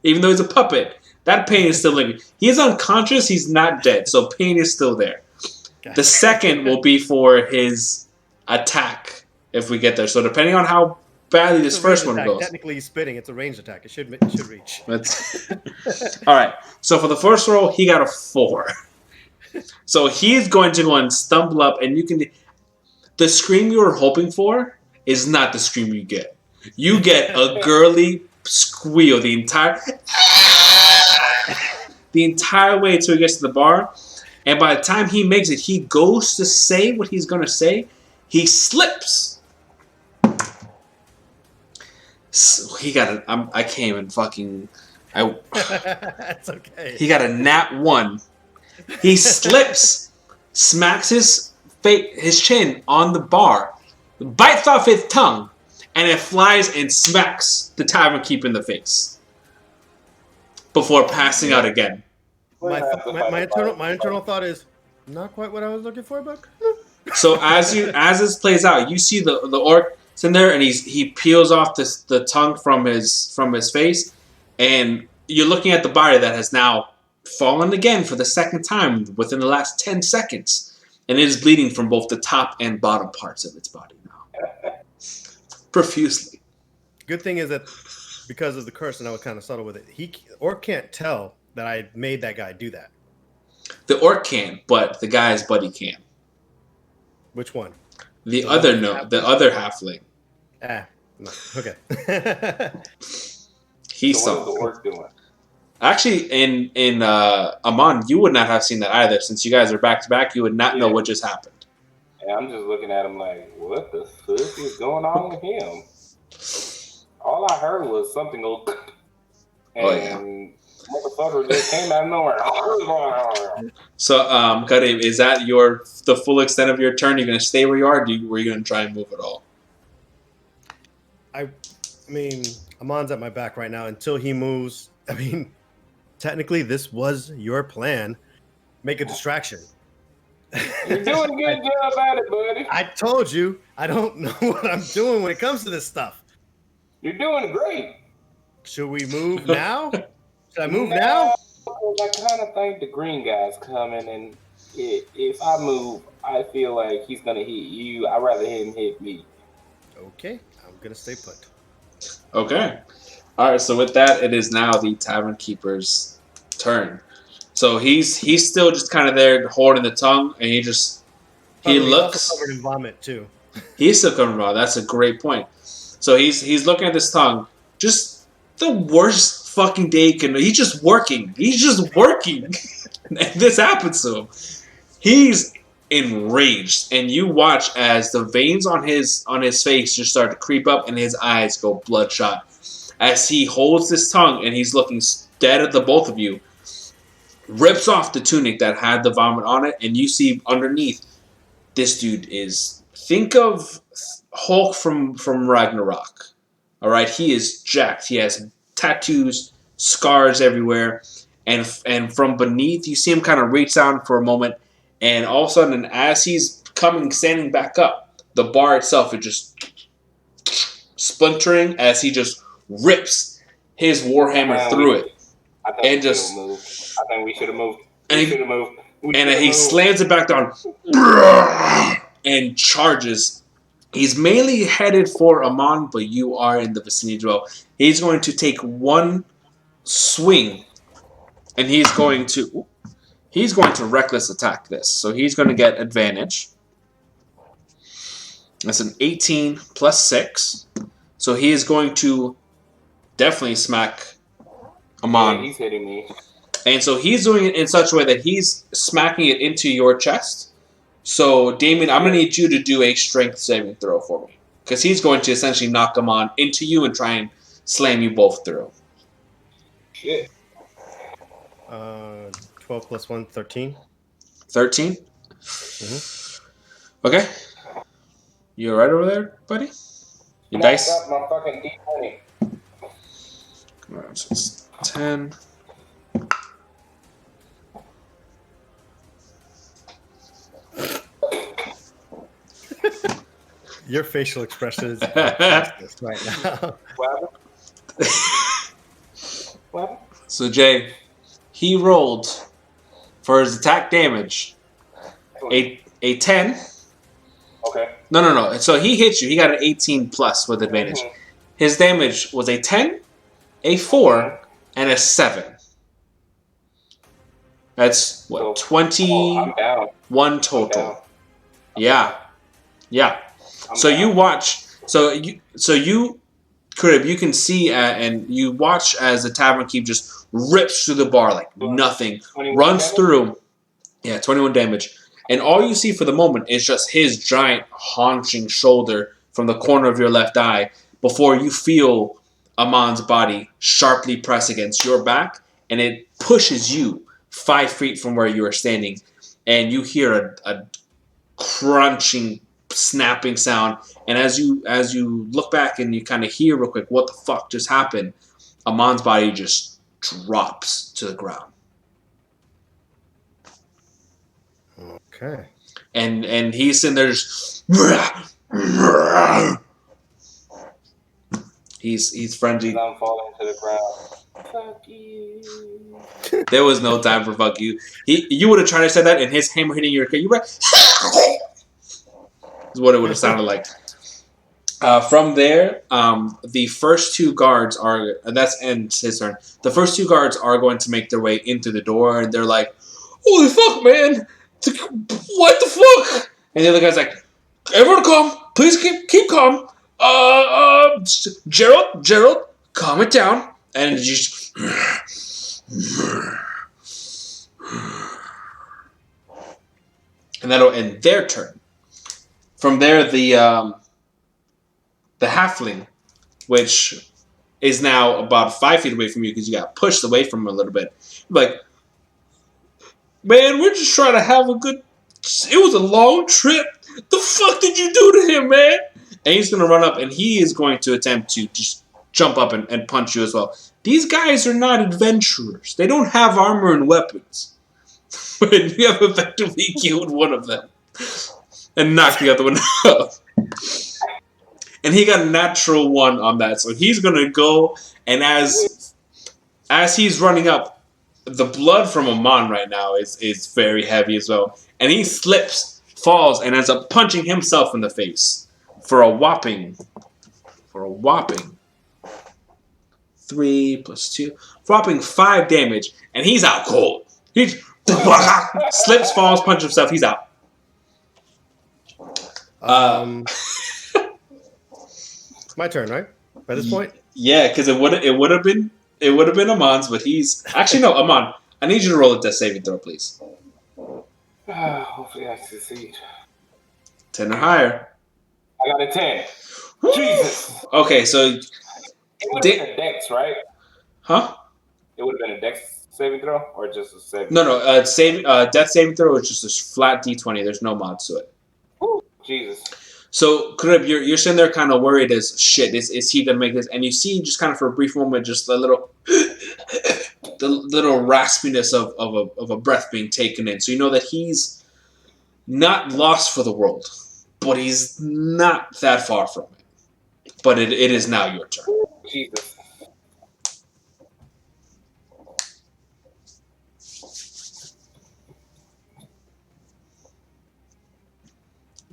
Even though he's a puppet, that pain is still lingering. He is unconscious. He's not dead, so pain is still there. Okay. The second will be for his attack if we get there. So depending on how badly this first one goes. Technically, he's spitting. It's a ranged attack. It should reach. All right. So for the first roll, he got a 4. So he's going to go and stumble up, and you can. The scream you were hoping for is not the scream you get. You get a girly squeal the entire way until he gets to the bar. And by the time he makes it, he goes to say what he's going to say. He slips. So he got a. I can't even fucking. That's okay. He got a nat 1. He slips, smacks his chin on the bar, bites off his tongue, and it flies and smacks the tavern keeper in the face before passing out again. My internal thought is not quite what I was looking for, but So as this plays out, you see the orc sitting there, and he peels off the tongue from his face, and you're looking at the body that has now fallen again for the second time within the last 10 seconds, and it is bleeding from both the top and bottom parts of its body now, profusely. Good thing is that because of the curse, and I was kind of subtle with it, orc can't tell that I made that guy do that. The orc can, but the guy's buddy can. Which one? The other halfling. No. Okay. He so saw. what is the orc doing? Actually, in Amon, you would not have seen that either. Since you guys are back to back, you would not know what just happened. And I'm just looking at him like, what the fuck is going on with him? All I heard was something go, and motherfucker just came out of nowhere. So, Karim, is that the full extent of your turn? You're going to stay where you are? Were you going to try and move at all? I mean, Amon's at my back right now until he moves. I mean, technically, this was your plan. Make a distraction. You're doing a good job at it, buddy. I told you, I don't know what I'm doing when it comes to this stuff. You're doing great. Should we move now? Should I move now? I kind of think the green guy's coming, and if I move, I feel like he's going to hit you. I'd rather him hit me. Okay, I'm going to stay put. Okay. All right, so with that, it is now the tavern keeper's turn. So he's still just kind of there holding the tongue, and he looks. He's also covered in vomit too. He's still covered in vomit. That's a great point. So he's looking at this tongue. Just the worst fucking day he can. He's just working. And this happens to him. He's enraged, and you watch as the veins on his face just start to creep up, and his eyes go bloodshot. As he holds his tongue and he's looking dead at the both of you, rips off the tunic that had the vomit on it, and you see underneath, this dude is, think of Hulk from Ragnarok. All right, he is jacked. He has tattoos, scars everywhere, and from beneath, you see him kind of reach down for a moment, and all of a sudden, as he's standing back up, the bar itself is just splintering as he just rips his warhammer through it, and just. I think we should have moved. And he slams it back down and charges. He's mainly headed for Amon, but you are in the vicinity as well. He's going to take one swing, and he's going to reckless attack this. So he's going to get advantage. That's an 18 plus 6. So he is going to definitely smack Amon. Yeah, he's hitting me. And so he's doing it in such a way that he's smacking it into your chest. So, Damian, I'm going to need you to do a strength saving throw for me. Because he's going to essentially knock him on into you and try and slam you both through. Shit. 12 plus 1, 13. 13? Mm-hmm. Okay. You alright over there, buddy? Your dice? Got my fucking D20. Alright, so it's 10. Your facial expression is priceless right now. What? So, Jay, he rolled for his attack damage a 10. Okay. No. So he hit you. He got an 18 plus with advantage. Mm-hmm. His damage was a 10, a 4, and a 7. That's what, 21 I'm total. down. Yeah. So down. you watch. So you, Crib, you can see and you watch as the tavern keep just rips through the bar like nothing, runs damage? through. Yeah, 21 damage. And all you see for the moment is just his giant haunching shoulder from the corner of your left eye before you feel Amon's body sharply press against your back, and it pushes you 5 feet from where you are standing, and you hear a crunching, snapping sound. And as you look back and you kind of hear real quick what the fuck just happened, Amon's body just drops to the ground. Okay. And he's sitting there just he's frenzied. I'm falling to the ground. Fuck you. There was no time for fuck you. You would have tried to say that and his hammer hitting your head. You were is what it would have sounded like. From there, the first two guards are ends his turn. The first two guards are going to make their way into the door, and they're like, "Holy fuck, man! What the fuck?" And the other guy's like, "Everyone, calm. Please keep calm. Gerald, calm it down." And just and that'll end their turn. From there, the halfling, which is now about 5 feet away from you because you got pushed away from him a little bit. Like, man, we're just trying to have a good. It was a long trip. The fuck did you do to him, man? And he's going to run up and he is going to attempt to just jump up and punch you as well. These guys are not adventurers. They don't have armor and weapons. But you have effectively killed one of them and knocked the other one out. And he got a natural 1 on that. So he's going to go, and as he's running up, the blood from Amon right now is very heavy as well. And he slips, falls, and ends up punching himself in the face for a whopping 3 plus 2, for a whopping 5 damage. And he's out cold. He slips, falls, punches himself. He's out. It's my turn, right? By this point? Yeah, because it would have been Amon's, but he's actually no, Amon. I need you to roll a death saving throw, please. Hopefully I succeed. 10 or higher. I got a 10. Jesus. Okay, so It would have been a dex, right? Huh? It would have been a dex saving throw or just a saving? No. Death saving throw is just a flat D20. There's no mods to it. Ooh, Jesus. So, Karib, you're sitting there kind of worried as shit. Is he gonna make this? And you see, just kind of for a brief moment, just a little, the little raspiness of a breath being taken in. So you know that he's not lost for the world, but he's not that far from it. But it is now your turn. Jesus.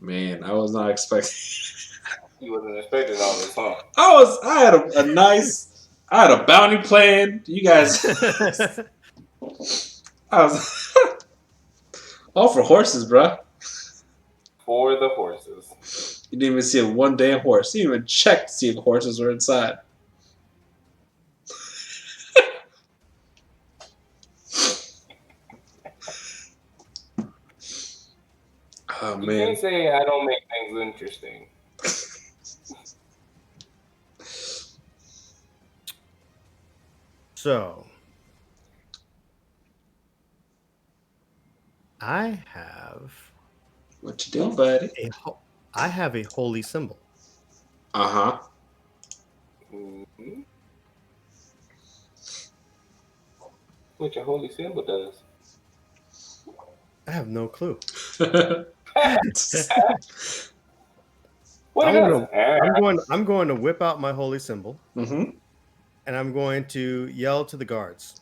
Man, I was not expecting. You wasn't expecting all this, huh? I had a bounty plan. You guys, I was all for horses, bro. For the horses. You didn't even see a one damn horse. You didn't even check to see if the horses were inside. Oh You man. can't say I don't make things interesting. So, I have What you doing, buddy? I have a holy symbol. Uh-huh. Mm-hmm. What your holy symbol does. I have no clue. What I'm going to whip out my holy symbol, Mm-hmm. and I'm going to yell to the guards.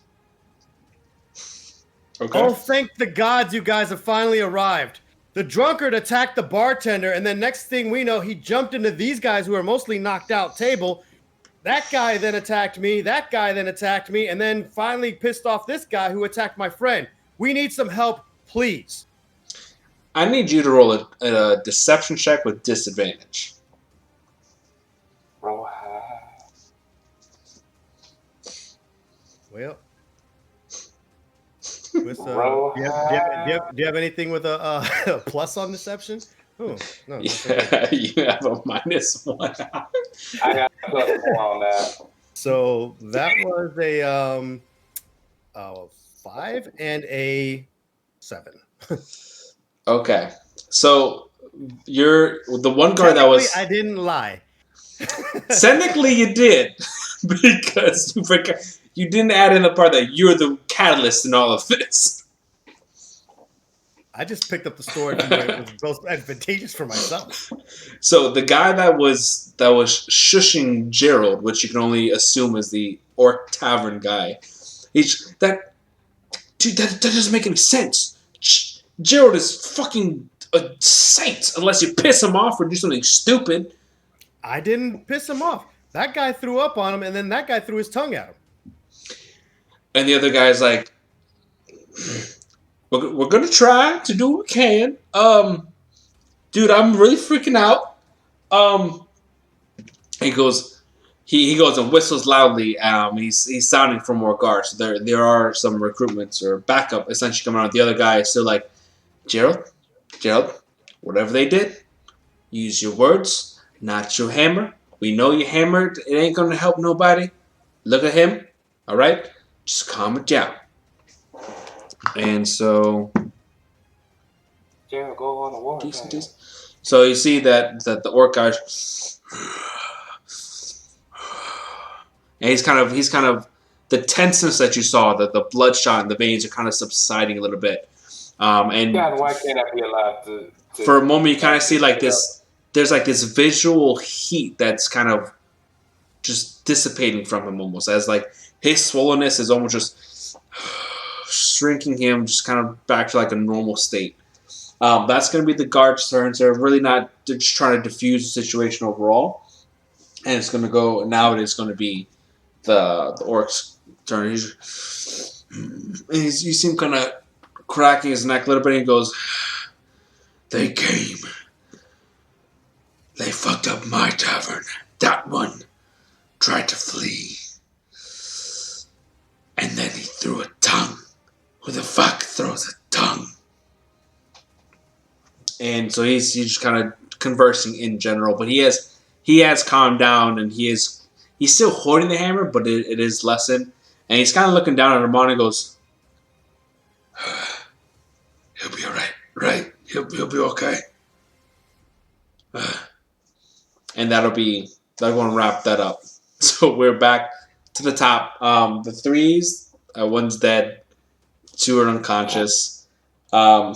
Okay. Oh, thank the gods you guys have finally arrived. The drunkard attacked the bartender, and then next thing we know, he jumped into these guys who are mostly knocked out table. That guy then attacked me. That guy then attacked me, and then finally pissed off this guy who attacked my friend. We need some help, please. I need you to roll a deception check with disadvantage. Roll high. Well, with, do you have anything with a plus on deception? Oh, no. Yeah, you have a -1. I got a +4 on that. So that was a 5 and a 7. Okay, so you're the one guard that was. I didn't lie. Technically, you did because you didn't add in the part that you're the catalyst in all of this. I just picked up the story from where it was most advantageous for myself. So the guy that was shushing Gerald, which you can only assume is the Orc Tavern guy, that doesn't make any sense. Gerald is fucking a saint unless you piss him off or do something stupid. I didn't piss him off. That guy threw up on him, and then that guy threw his tongue at him. And the other guy's like, we're going to try to do what we can. Dude, I'm really freaking out. He goes and whistles loudly. He's sounding for more guards. So there are some recruitments or backup essentially coming out. The other guy is still like, Gerald, whatever they did, use your words, not your hammer. We know you hammered. It ain't going to help nobody. Look at him. All right? Just calm it down. And so... Gerald, go on the war. So you see that the orc guy... And he's kind of... The tenseness that you saw, the bloodshot and the veins are kind of subsiding a little bit. And God, why can't I be allowed to for a moment, you kind of see like this. There's like this visual heat that's kind of just dissipating from him, almost as like his swollenness is almost just shrinking him, just kind of back to like a normal state. That's going to be the guards' turns. They're really not. They're just trying to diffuse the situation overall, and it's going to go now. It is going to be the orc's turn. You see him kind of cracking his neck a little bit, and he goes, "They came. They fucked up my tavern. That one tried to flee. And then he threw a tongue. Who the fuck throws a tongue?" And so he's just kind of conversing in general, but he has calmed down, and he's still holding the hammer, but it is lessened. And he's kind of looking down at Armand and goes, "He'll be all right? He'll be okay." And that'll go and wrap that up. So we're back to the top. The threes, one's dead, two are unconscious. I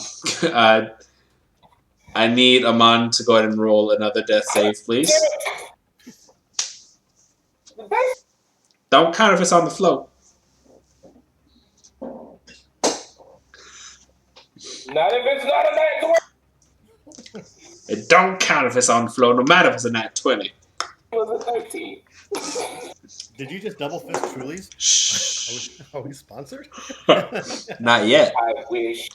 need Aman to go ahead and roll another death save, please. Don't count if it's on the float. Not if it's not a nat 20. It don't count if it's on the float, no matter if it's a nat 20. It was a 13. Did you just double fist Truly's? Shh. Are we sponsored? Not yet. I wish.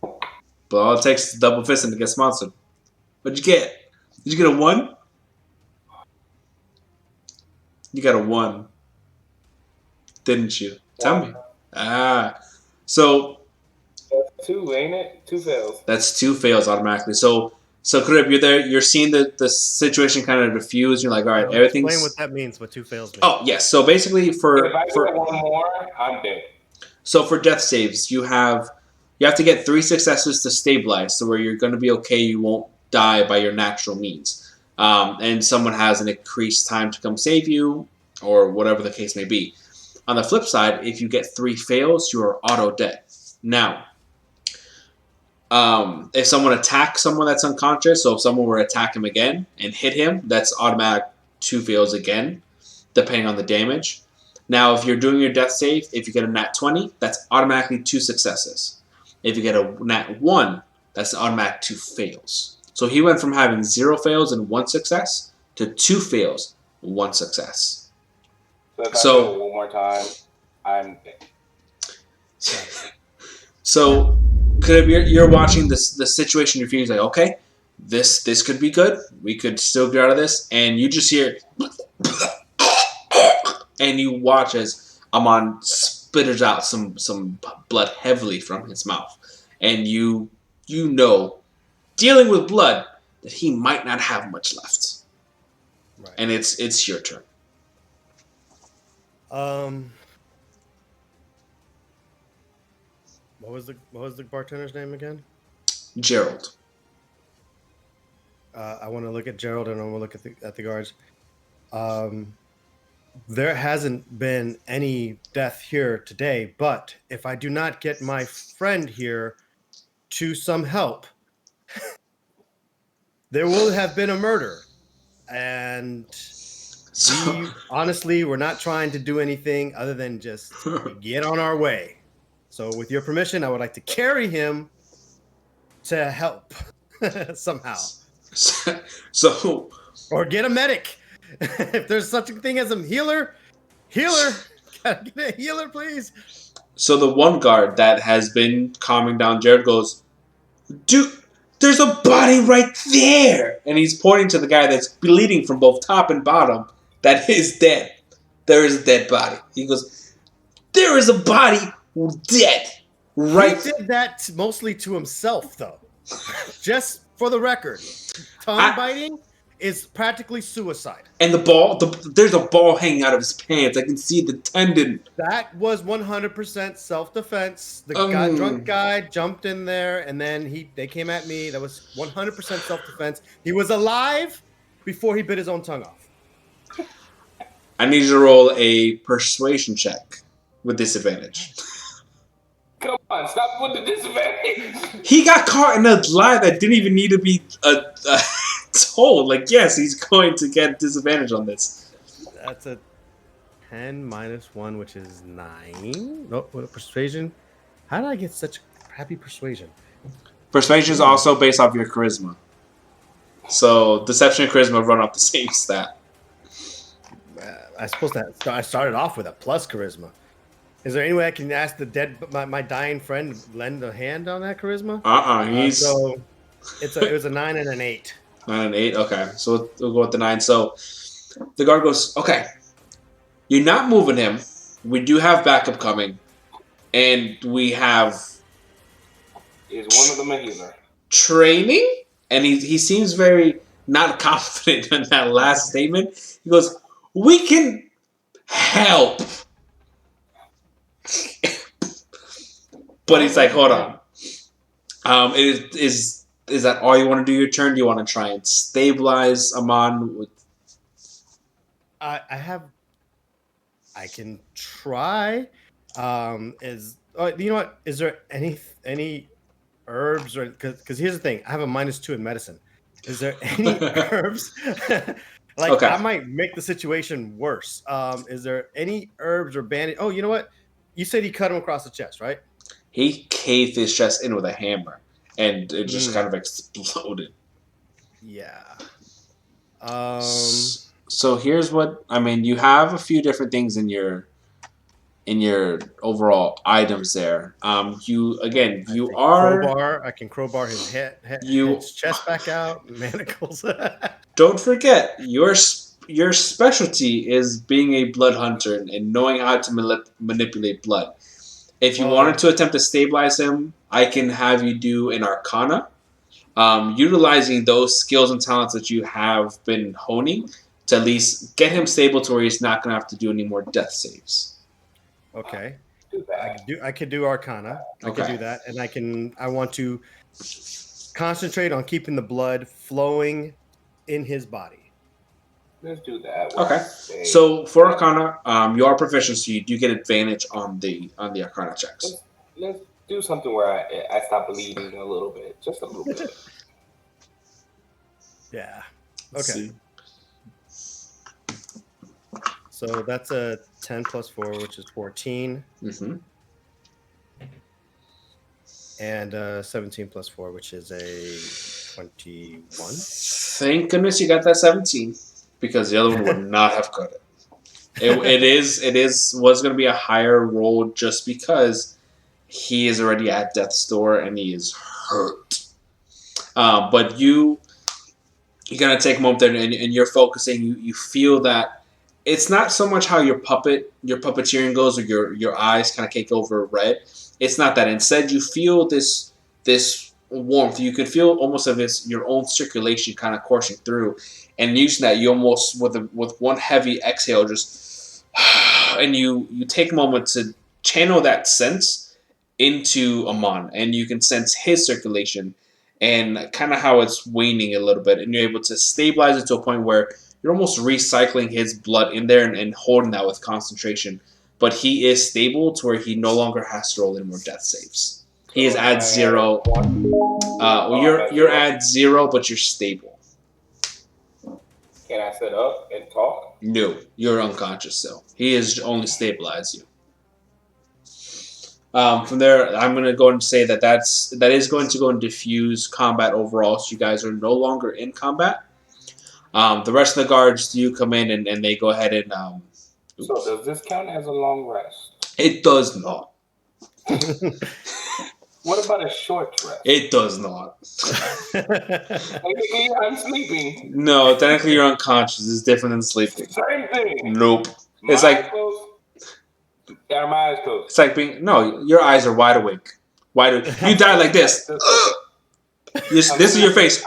But all it takes is double fisting to get sponsored. What'd you get? Did you get a 1? You got a 1. Didn't you? Tell me. So... That's 2, ain't it? 2 fails. That's 2 fails automatically. So Karib, you're there. You're seeing the situation kind of diffuse. You're like, all right, everything's... Explain what that means, what 2 fails mean. Oh, yes. So basically If I get one more, I'm dead. So for death saves, you have to get 3 successes to stabilize, so where you're going to be okay, you won't die by your natural means. And someone has an increased time to come save you, or whatever the case may be. On the flip side, if you get 3 fails, you are auto dead. Now, if someone attacks someone that's unconscious, so if someone were to attack him again and hit him, that's automatic 2 fails again, depending on the damage. Now, if you're doing your death save, if you get a nat 20, that's automatically 2 successes. If you get a nat 1, that's an automatic 2 fails. So he went from having 0 fails and 1 success to 2 fails, 1 success. So if I fail one more time, I'm dead. So you're watching the situation. You're feeling like, okay, this could be good. We could still get out of this. And you just hear, and you watch as Amon spitters out some blood heavily from his mouth, and you know, dealing with blood, that he might not have much left. Right. And it's your turn. What was the bartender's name again? Gerald. I want to look at Gerald and I want to look at the guards. There hasn't been any death here today, but if I do not get my friend here to some help, there will have been a murder. And we're not trying to do anything other than just get on our way. So with your permission, I would like to carry him to help somehow. So, or get a medic. If there's such a thing as a healer, gotta get a healer, please. So the one guard that has been calming down Jared goes, "Dude, there's a body right there!" And he's pointing to the guy that's bleeding from both top and bottom that is dead. There is a dead body. He goes, "There is a body dead right." He did that mostly to himself, though. Just for the record, tongue biting is practically suicide. And there's a ball hanging out of his pants. I can see the tendon. That was 100% self-defense. The drunk guy jumped in there, and then they came at me. That was 100% self-defense. He was alive before he bit his own tongue off. I need you to roll a persuasion check with disadvantage. Come on, stop with the disadvantage. He got caught in a lie that didn't even need to be told. Like, yes, he's going to get disadvantage on this. That's a 10 minus 1, which is 9. Nope, what a persuasion. How did I get such crappy persuasion? Persuasion is also based off your charisma. So, deception and charisma run off the same stat. I suppose that I started off with a plus charisma. Is there any way I can ask my dying friend to lend a hand on that charisma? So it was a 9 and an 8. 9 and 8. Okay, so we'll go with the 9. So the guard goes, "Okay, you're not moving him. We do have backup coming, and we have." Is one of them a healer? Training, and he seems very not confident in that last statement. He goes, "We can help." But he's like, hold on. Is that all you want to do your turn? Do you want to try and stabilize Amon? I can try. You know what? Is there any herbs or because here's the thing? I have a -2 in medicine. Is there any herbs? I might make the situation worse. Is there any herbs or bandage? Oh, you know what? You said he cut him across the chest, right? He caved his chest in with a hammer, and it just kind of exploded. Yeah. So here's what I mean. You have a few different things in your overall items there. You are crowbar. I can crowbar his his chest back out, manacles. Don't forget your specialty is being a blood hunter and knowing how to manipulate blood. If you wanted to attempt to stabilize him, I can have you do an Arcana, utilizing those skills and talents that you have been honing to at least get him stable to where he's not going to have to do any more death saves. Okay, I could do Arcana. I could do that, and I want to concentrate on keeping the blood flowing in his body. Let's do that. Okay. So for Arcana, you are proficient, so you do get advantage on the Arcana checks. Let's do something where I stop bleeding a little bit, just a little bit. Yeah. Okay. So that's a 10 plus 4, which is 14. Mm-hmm. and 17 plus 4, which is a 21. Thank goodness you got that 17, because the other one would not have cut it. It was going to be a higher roll just because he is already at death's door and he is hurt. But you're going to take a moment there and you're focusing. You feel that it's not so much how your puppeteering goes, or your eyes kind of cake over red. It's not that. Instead, you feel this warmth. You can feel almost of your own circulation kind of coursing through, and using that, you almost with one heavy exhale, just and you take a moment to channel that sense into Amon, and you can sense his circulation and kind of how it's waning a little bit, and you're able to stabilize it to a point where you're almost recycling his blood in there and holding that with concentration. But he is stable to where he no longer has to roll any more death saves. He is at 0. You're at 0, but you're stable. Can I sit up and talk? No, you're unconscious still. He is only stabilized you. From there, I'm going to go and say that is going to go and diffuse combat overall, so you guys are no longer in combat. The rest of the guards do come in and they go ahead and... So does this count as a long rest? It does not. What about a short rest? It does not. I'm sleeping. No, technically you're unconscious. It's different than sleeping. Same thing. Nope. It's like... Are my eyes closed? It's like being... No, your eyes are wide awake. You die like this. This is your face.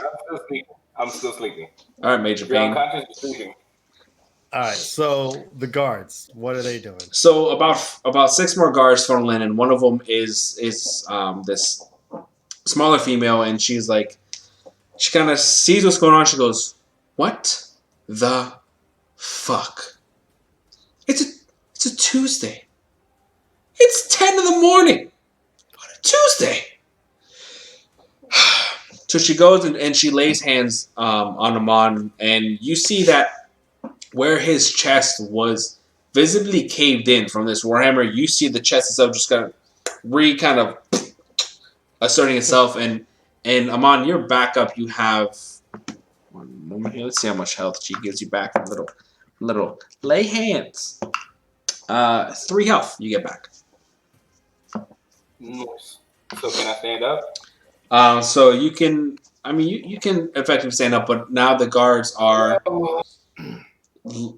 I'm still sleeping. All right, Major You're Payne. unconscious, sleeping. All right, so the guards, what are they doing? So about 6 more guards funnel in, and one of them is this smaller female, and she's like, she kind of sees what's going on. She goes, "What the fuck? It's a Tuesday. It's 10 in the morning on a Tuesday." So she goes and she lays hands on Amon, and you see that where his chest was visibly caved in from this warhammer, you see the chest itself just kind of asserting itself. And Amon, you're back up. You have 1 moment here. Let's see how much health she gives you back. A little lay hands. 3 health you get back. Nice. So can I stand up? So you can. I mean, you can effectively stand up, but now the guards are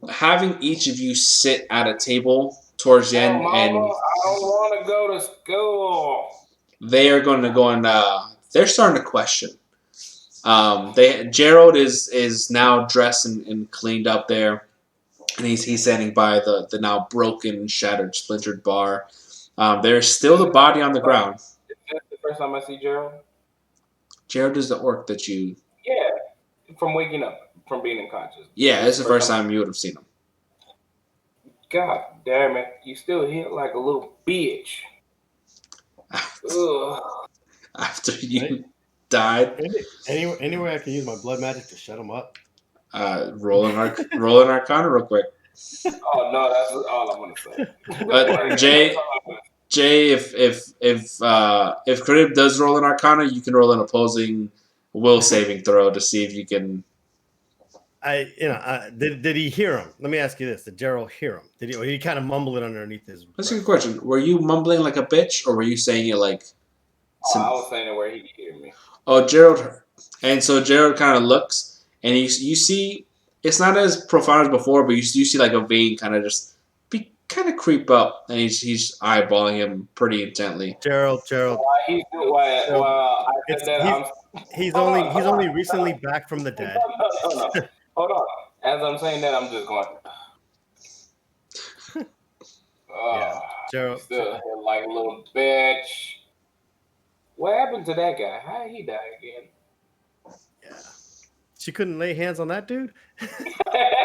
having each of you sit at a table towards the end, Mama, and I don't want to go to school. they are going to go and they're starting to question. Gerald is now dressed and cleaned up there, and he's standing by the now broken, shattered, splintered bar. There's still the body on the ground. Is this the first time I see Gerald? Gerald is the orc that you... Yeah, from waking up, from being unconscious. Yeah, it's the first time you would have seen him. God damn it, you still hit like a little bitch. After you died. Anyway, I can use my blood magic to shut him up. Roll an Arcana real quick. Oh no, that's all I'm gonna say. Jay, if Crib does roll an Arcana, you can roll an opposing will saving throw to see if you can. Did he hear him? Let me ask you this: did Gerald hear him? Did he kind of mumble it underneath his? That's a good question. Were you mumbling like a bitch, or were you saying it like? I was saying it where he could hear me. Oh, Gerald heard, and so Gerald kind of looks, and you see it's not as profound as before, but you see like a vein kind of just kind of creep up, and he's eyeballing him pretty intently. Gerald. He's only recently back from the dead. No. Hold on. As I'm saying that, I'm just going. Yeah, Gerald. Still like a little bitch. What happened to that guy? How did he die again? Yeah. She couldn't lay hands on that dude?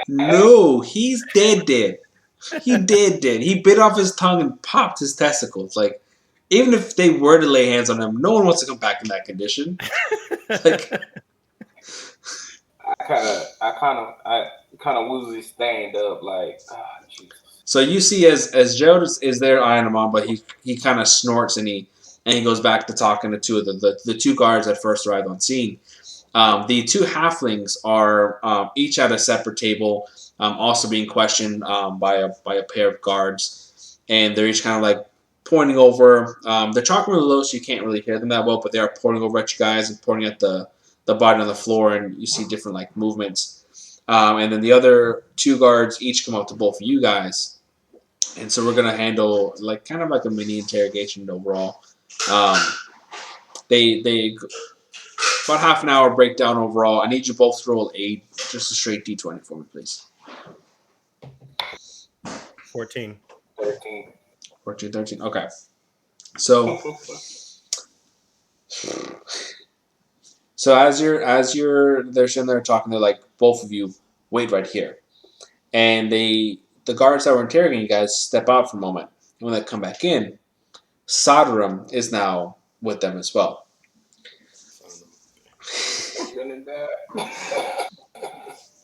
No, he's dead. He dead. He bit off his tongue and popped his testicles. Like, even if they were to lay hands on him, no one wants to come back in that condition. Like, I kind of woozy stand up like, Jesus. So you see as Gerald is there eyeing him on, but he kind of snorts and he And he goes back to talking to two of the two guards that first arrived on scene. The two halflings are each at a separate table, also being questioned by a pair of guards, and they're each kind of like pointing over. They're talking really low, so you can't really hear them that well, but they are pointing over at you guys and pointing at the body on the floor, and you see different like movements. And then the other two guards each come up to both of you guys, and so we're gonna handle like kind of like a mini interrogation overall. Um, they about half an hour breakdown overall. I need you both to roll just a straight D20 for me, please. 14. 13. 14, 13. Okay. So as they're sitting there talking, they're like, both of you wait right here. And the guards that were interrogating you guys step out for a moment. And when they come back in, Sodarum is now with them as well.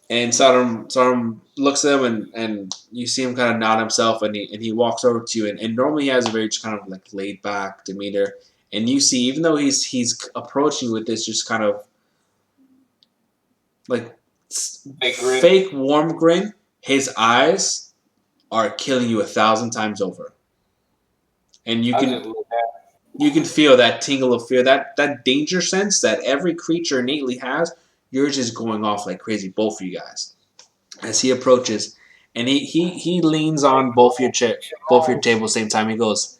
And Sodarum looks at him and you see him kind of nod himself and he walks over to you and normally he has a very just kind of like laid back demeanor. And you see, even though he's approaching you with this just kind of like fake warm grin, his eyes are killing you 1,000 times over. And you can feel that tingle of fear, that danger sense that every creature innately has. Yours is going off like crazy, both of you guys. As he approaches, and he leans on both your tables at the same time. He goes,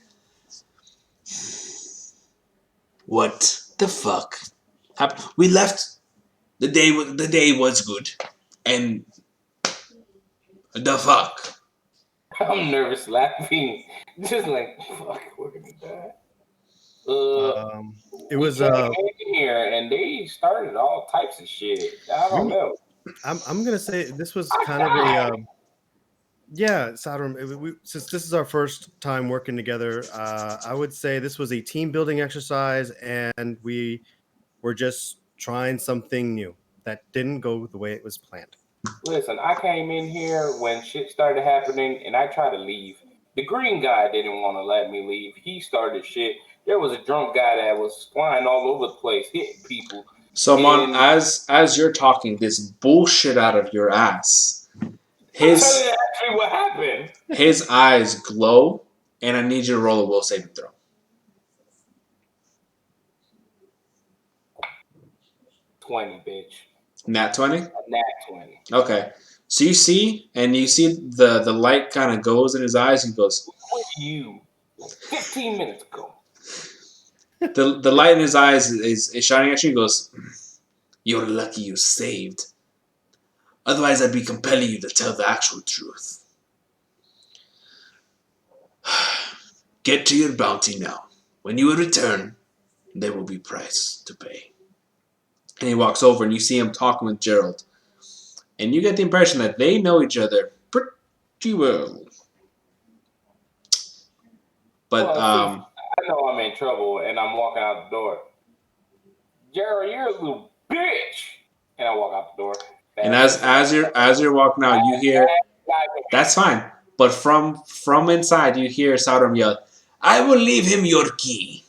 "What the fuck? We left. The day was good, and the fuck." I'm nervous laughing. Just like, fuck, we're gonna die. It was in here and they started all types of shit. I don't know. I'm gonna say this was kind of a yeah, Sodarum. Since this is our first time working together, I would say this was a team building exercise, and we were just trying something new that didn't go the way it was planned. Listen, I came in here when shit started happening and I tried to leave. The green guy didn't want to let me leave. He started shit. There was a drunk guy that was flying all over the place, hitting people. So, Mon, as you're talking this bullshit out of your ass, I'm telling you actually what happened. His eyes glow, and I need you to roll a will saving throw. $20, bitch. Nat 20? Nat 20. Okay. So you see the light kind of goes in his eyes and goes, "With you 15 minutes ago." The light in his eyes is shining at you and goes, "You're lucky you saved. Otherwise, I'd be compelling you to tell the actual truth. Get to your bounty now. When you return, there will be price to pay." And he walks over and you see him talking with Gerald. And you get the impression that they know each other pretty well. But, I know I'm in trouble and I'm walking out the door. Gerald, you're a little bitch. And I walk out the door. And as you're walking out, you hear, that's fine. But from inside, you hear Sodarum yell, "I will leave him your key.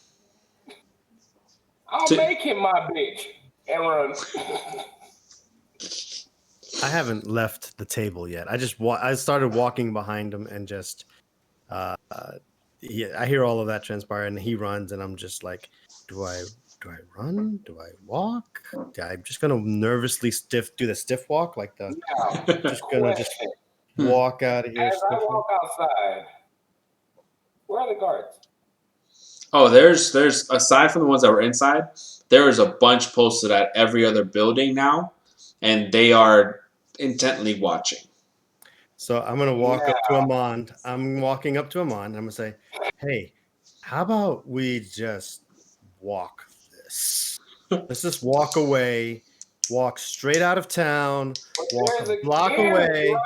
I'll make him my bitch." And run. I haven't left the table yet. I started walking behind him and just I hear all of that transpire and he runs and I'm just like, do I run? Do I walk? I'm just gonna nervously do the stiff walk like the just gonna walk out of here. As I walk outside, where are the guards? Oh, there's aside from the ones that were inside, there is a bunch posted at every other building now, and they are intently watching. So I'm gonna walk up to Amand. I'm walking up to Amand. I'm gonna say, "Hey, how about we just walk this? Let's just walk away, walk straight out of town, walk a block away.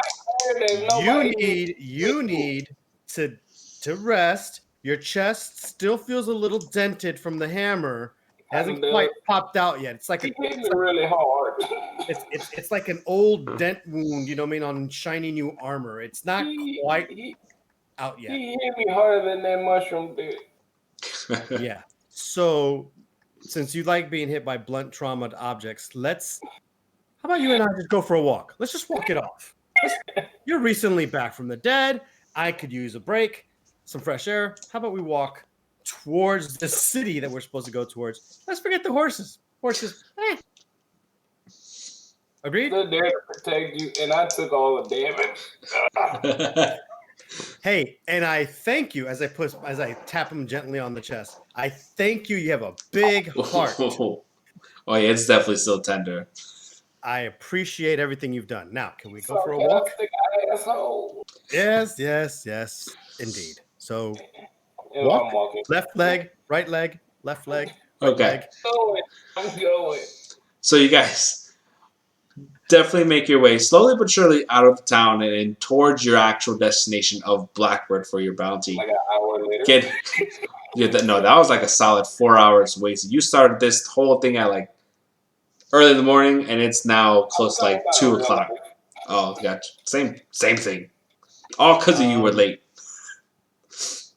You need to rest. Your chest still feels a little dented from the hammer. Hasn't quite popped out yet. It's like he hit me really hard. It's like an old dent wound, you know what I mean, on shiny new armor. It's not quite out yet. He hit me harder than that mushroom did. Yeah. So, since you like being hit by blunt trauma objects, how about you and I just go for a walk? Let's just walk it off. You're recently back from the dead. I could use a break, some fresh air. How about we walk towards the city that we're supposed to go towards? Let's forget the horses. Horses, Agreed? Stood there to protect you, and I took all the damage. Hey, and I thank you as I tap him gently on the chest. I thank you. You have a big heart. Oh yeah, it's definitely still tender. I appreciate everything you've done. Now, can we go for a walk? Asshole. Yes, indeed. So, And walk, I'm walking. left leg, right leg, left leg, right Okay. leg. I'm going. So you guys definitely make your way slowly but surely out of the town and towards your actual destination of Blackbird for your bounty. Like an hour later. That was like a solid 4 hours wasted. You started this whole thing at like early in the morning, and it's now close to like 2 o'clock. Oh, gotcha. Same thing. All because of you were late.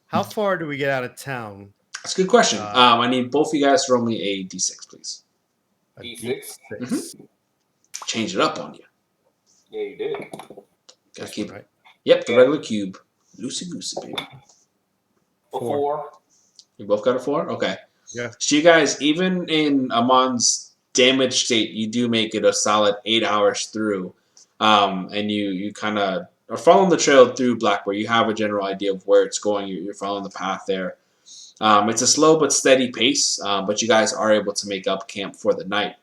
How far do we get out of town? That's a good question. I need both of you guys to roll me a d6, please. A D6? D6. Change it up on you. Yeah, you did. Gotta keep right. Yep, the regular cube. Loosey goosey, baby. A 4. You both got a 4? Okay. Yeah. So you guys, even in Amon's damaged state, you do make it a solid 8 hours through. And you kind of are following the trail through Blackbird. You have a general idea of where it's going. You're following the path there. It's a slow but steady pace, but you guys are able to make up camp for the night.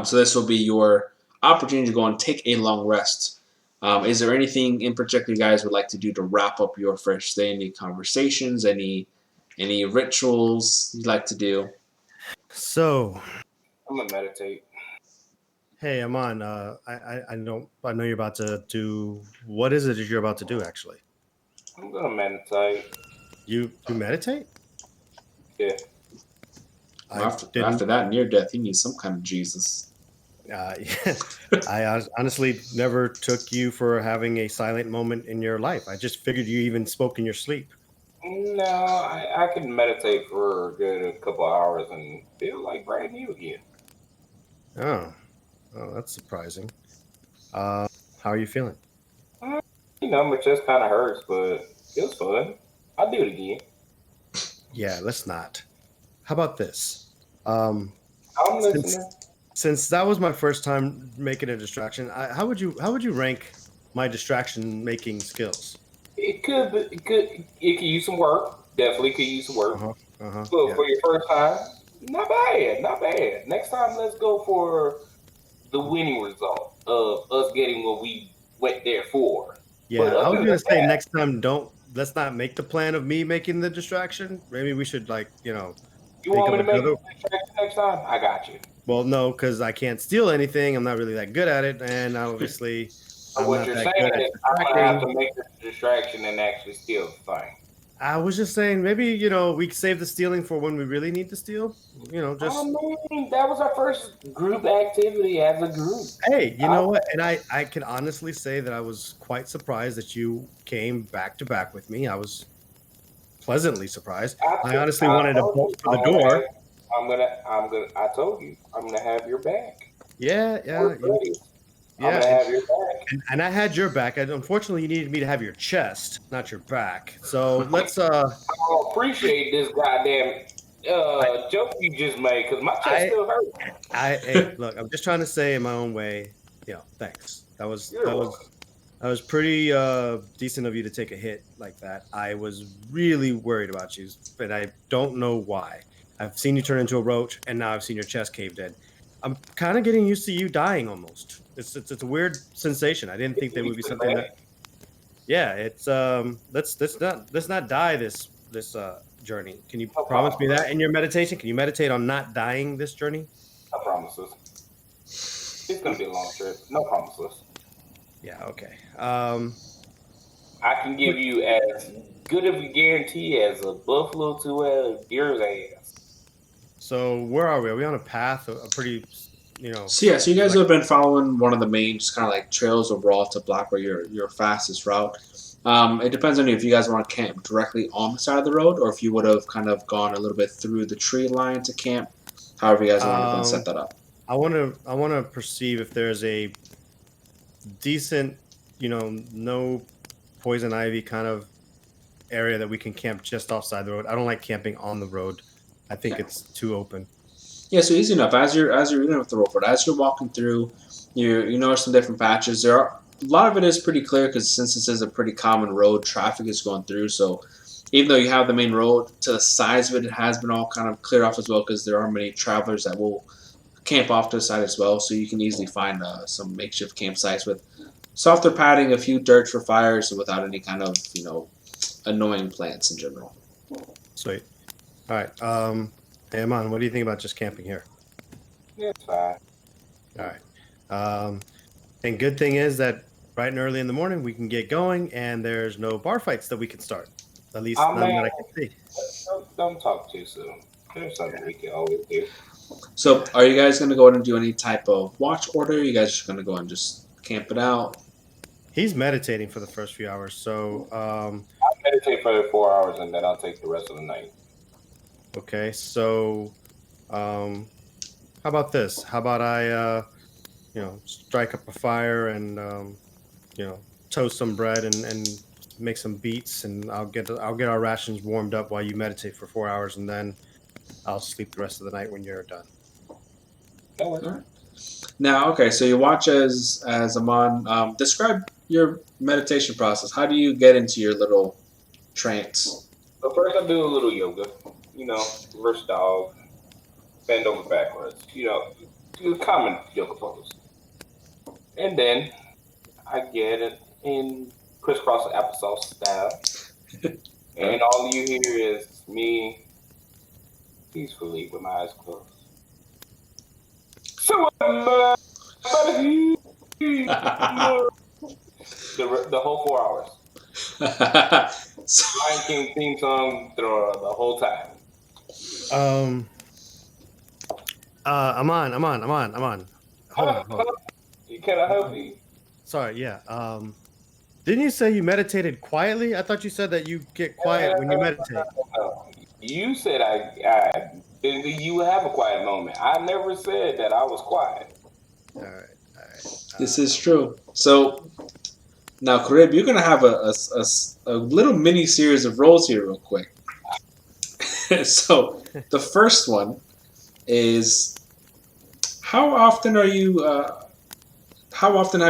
So this will be your opportunity to go and take a long rest. Is there anything in particular you guys would like to do to wrap up your first day? Any conversations? Any rituals you'd like to do? So, I'm going to meditate. hey, Amon, I know you're about to do. What is it that you're about to do, actually? I'm going to meditate. You meditate? Yeah. After that near death, you need some kind of Jesus. Yeah. I honestly never took you for having a silent moment in your life. I just figured you even spoke in your sleep. No, I can meditate for a good couple hours and feel like brand new again. Oh, that's surprising. How are you feeling? My chest kind of hurts, but it was fun. I'll do it again. Yeah, let's not. How about this? I'm listening. Since that was my first time making a distraction, how would you rank my distraction making skills? It could use some work. Definitely could use some work. Yeah. For your first time, not bad. Next time, let's go for the winning result of us getting what we went there for. Yeah, I was gonna say next time, let's not make the plan of me making the distraction. Maybe we should You want me to make the distraction next time? I got you. Well, no, because I can't steal anything. I'm not really that good at it, and obviously, So what you're saying is I'm gonna have to make the distraction and actually steal the thing. I was just saying, maybe we can save the stealing for when we really need to steal. Just. That was our first group activity as a group. Hey, you know what? And I can honestly say that I was quite surprised that you came back to back with me. I was pleasantly surprised. I honestly wanted to bolt for the door. I told you, I'm gonna have your back. Yeah. I'm gonna have your back. And I had your back. Unfortunately, you needed me to have your chest, not your back. So let's. I appreciate this goddamn joke you just made because my chest still hurts. Hey, look, I'm just trying to say in my own way. Thanks. That was pretty decent of you to take a hit like that. I was really worried about you, and I don't know why. I've seen you turn into a roach, and now I've seen your chest caved in. I'm kind of getting used to you dying almost. It's a weird sensation. I didn't think there would be something that. Yeah, it's let's not die this journey. Can you promise me that in your meditation? Can you meditate on not dying this journey? No promises. It's gonna be a long trip. No promises. Yeah. Okay. I can give you as good of a guarantee as a buffalo to a deer's ass. So where are we? Are we on a path? A pretty So yeah, so you guys have been following one of the main, just kind of like trails overall to block where your fastest route. It depends on you if you guys want to camp directly on the side of the road, or if you would have kind of gone a little bit through the tree line to camp. However, you guys want to set that up. I want to perceive if there's a decent, no poison ivy kind of area that we can camp just offside the road. I don't like camping on the road. I think it's too open. Yeah, so easy enough. As you're eating with the rope, as you're walking through, you notice some different patches. A lot of it is pretty clear because since this is a pretty common road, traffic is going through. So even though you have the main road, to the sides of it, it has been all kind of cleared off as well because there are many travelers that will camp off to the side as well. So you can easily find some makeshift campsites with softer padding, a few dirt for fires, without any kind of annoying plants in general. Sweet. All right. Hey, Amon, what do you think about just camping here? Yeah, it's fine. All right. And good thing is that bright and early in the morning we can get going, and there's no bar fights that we can start. At least none that I can see. Don't talk too soon. There's something we can always do. So, are you guys going to go in and do any type of watch order? Or are you guys just going to go and just camp it out? He's meditating for the first few hours, so I'll meditate for 4 hours, and then I'll take the rest of the night. Okay, so how about this? How about I strike up a fire and toast some bread and make some beets, and I'll get our rations warmed up while you meditate for 4 hours, and then I'll sleep the rest of the night when you're done. All right. Now, okay, so you watch as Amon. Describe your meditation process. How do you get into your little trance? So first I do a little yoga, reverse dog, bend over backwards, do common yoga pose. And then I get it in crisscross applesauce style. And all you hear is me peacefully with my eyes closed. So the whole 4 hours. Lion King theme song through the whole time. Aman. Hold on. Can I help you? Sorry, yeah. Didn't you say you meditated quietly? I thought you said that you get quiet when you meditate. No. You said you have a quiet moment. I never said that I was quiet. All right. This is true. So now, Karib, you're gonna have a little mini series of roles here, real quick. So the first one is how often have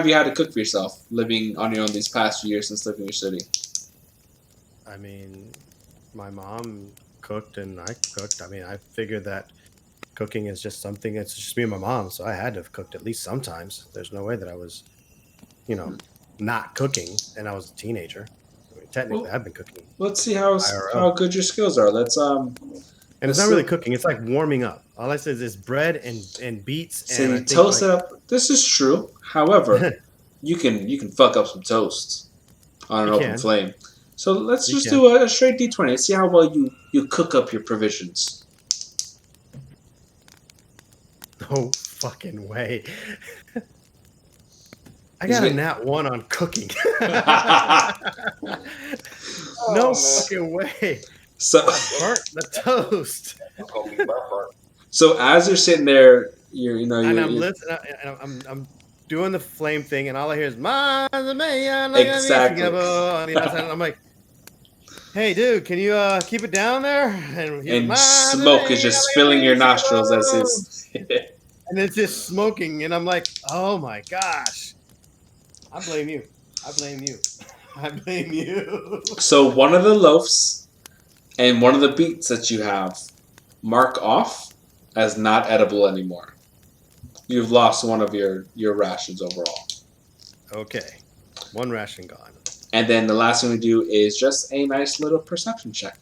you had to cook for yourself living on your own these past few years since living in your city? I mean, my mom cooked and I cooked. I mean, I figured that cooking is just something. It's just me and my mom, so I had to have cooked at least sometimes. There's no way that I was, not cooking, and I was a teenager. I mean, technically, I've been cooking. Let's see how good your skills are. And it's not really cooking. It's like warming up. All I said is bread and beets. So and you toast it up. This is true. However, you can fuck up some toast on an open flame. So let's just do a straight D20. Let's see how well you cook up your provisions. No fucking way. I got a nat 1 on cooking. No fucking way. So burnt the toast. So as you're sitting there, I'm listening. I'm doing the flame thing, and all I hear is exactly. I'm like, "Hey, dude, can you keep it down there?" And smoke is just filling your nostrils as it's. And it's just smoking, and I'm like, "Oh my gosh, I blame you. So one of the loaves and one of the beets that you have mark off as not edible anymore. You've lost one of your rations overall. Okay. One ration gone. And then the last thing we do is just a nice little perception check.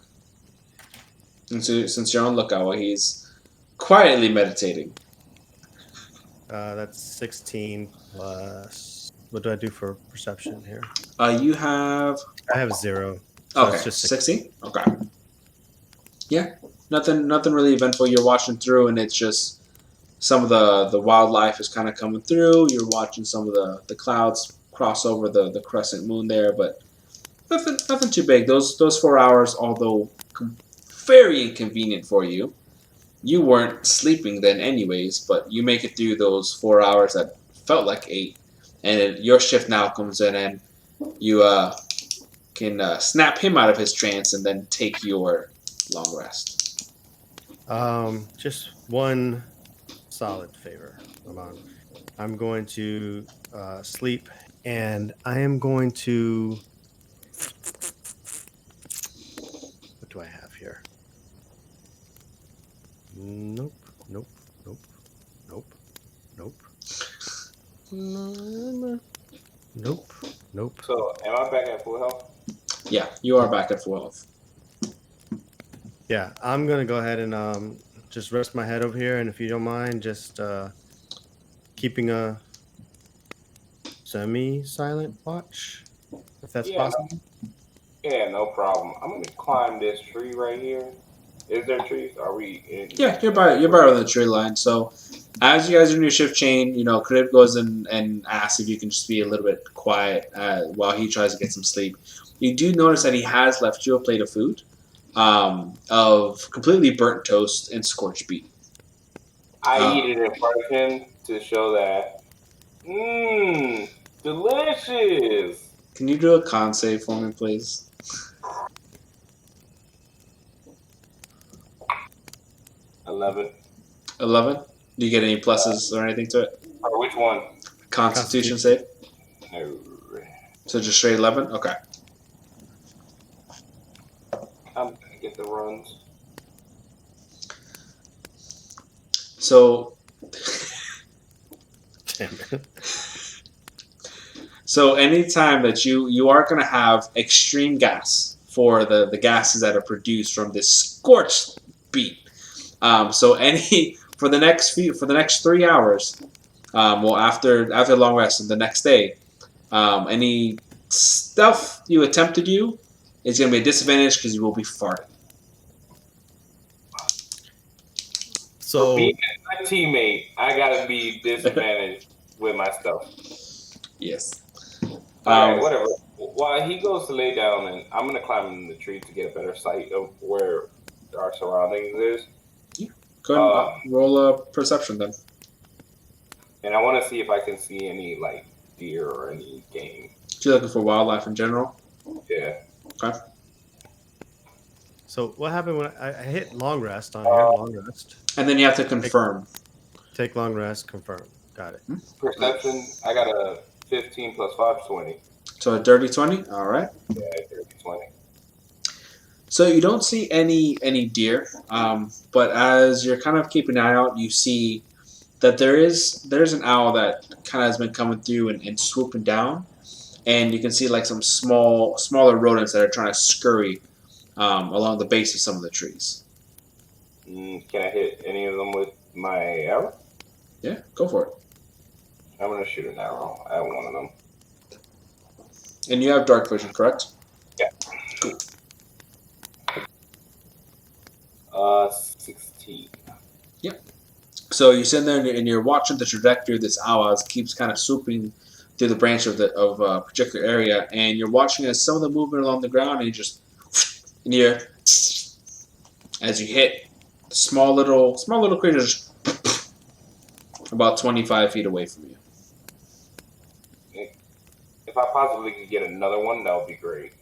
And so, since you're on lookout while he's quietly meditating. That's 16 plus... What do I do for perception here? You have... I have 0. So okay, it's just 16? Okay. Yeah, nothing really eventful. You're watching through, and it's just some of the wildlife is kind of coming through. You're watching some of the clouds cross over the crescent moon there, but nothing too big. Those 4 hours, although very inconvenient for you, you weren't sleeping then anyways. But you make it through those 4 hours that felt like 8, and your shift now comes in, and you can snap him out of his trance and then take your long rest. Just one solid favor, Lamont. I'm going to sleep, and I am going to. What do I have here? Nope. Nope. Nope. Nope. Nope. Nope. Nope. So, am I back at full health? Yeah, you are back at full health. Yeah, I'm gonna go ahead and just rest my head over here, and if you don't mind, just keeping a semi-silent watch, if that's possible. Yeah, no problem. I'm gonna climb this tree right here. Is there trees? Are we in? Yeah, you're by the tree line. So as you guys are in your shift chain, Krib goes in and asks if you can just be a little bit quiet while he tries to get some sleep. You do notice that he has left you a plate of food, of completely burnt toast and scorched beef. I eat it in front of him to show that, delicious. Can you do a con save for me, please? 11. 11? Do you get any pluses or anything to it? Or which one? Constitution save? No. So just straight 11? Okay. I'm gonna get the runs. So, Damn it. so anytime that you are going to have extreme gas for the gases that are produced from this scorched beet. So for the next 3 hours, after long rest and the next day, any stuff you attempt to do is going to be a disadvantage because you will be farting. So, being a teammate, I gotta be disadvantaged with my stuff. Yes. Alright, whatever. While he goes to lay down, and I'm gonna climb in the tree to get a better sight of where our surroundings is. Go ahead and roll a perception then. And I want to see if I can see any deer or any game. So you're looking for wildlife in general? Yeah. Okay. so what happened when I hit long rest on here? Long rest. And then you have to confirm. Take long rest. Confirm. Got it. Perception, I got a 15 plus 5, 20. So a dirty 20? All right. Yeah, 30, 20. So you don't see any deer, but as you're kind of keeping an eye out, you see that there's an owl that kind of has been coming through and swooping down, and you can see like some smaller rodents that are trying to scurry along the base of some of the trees. Can I hit any of them with my arrow? Yeah, go for it. I'm gonna shoot an arrow at one of them. And you have dark vision, correct? Yeah. Cool. 16. Yep. So you're sitting there and you're watching the trajectory of this owl as it keeps kind of swooping through the branch of a particular area, and you're watching as some of the movement along the ground, and you just as you hit small little creatures about 25 feet away from you. If I possibly could get another one, that would be great.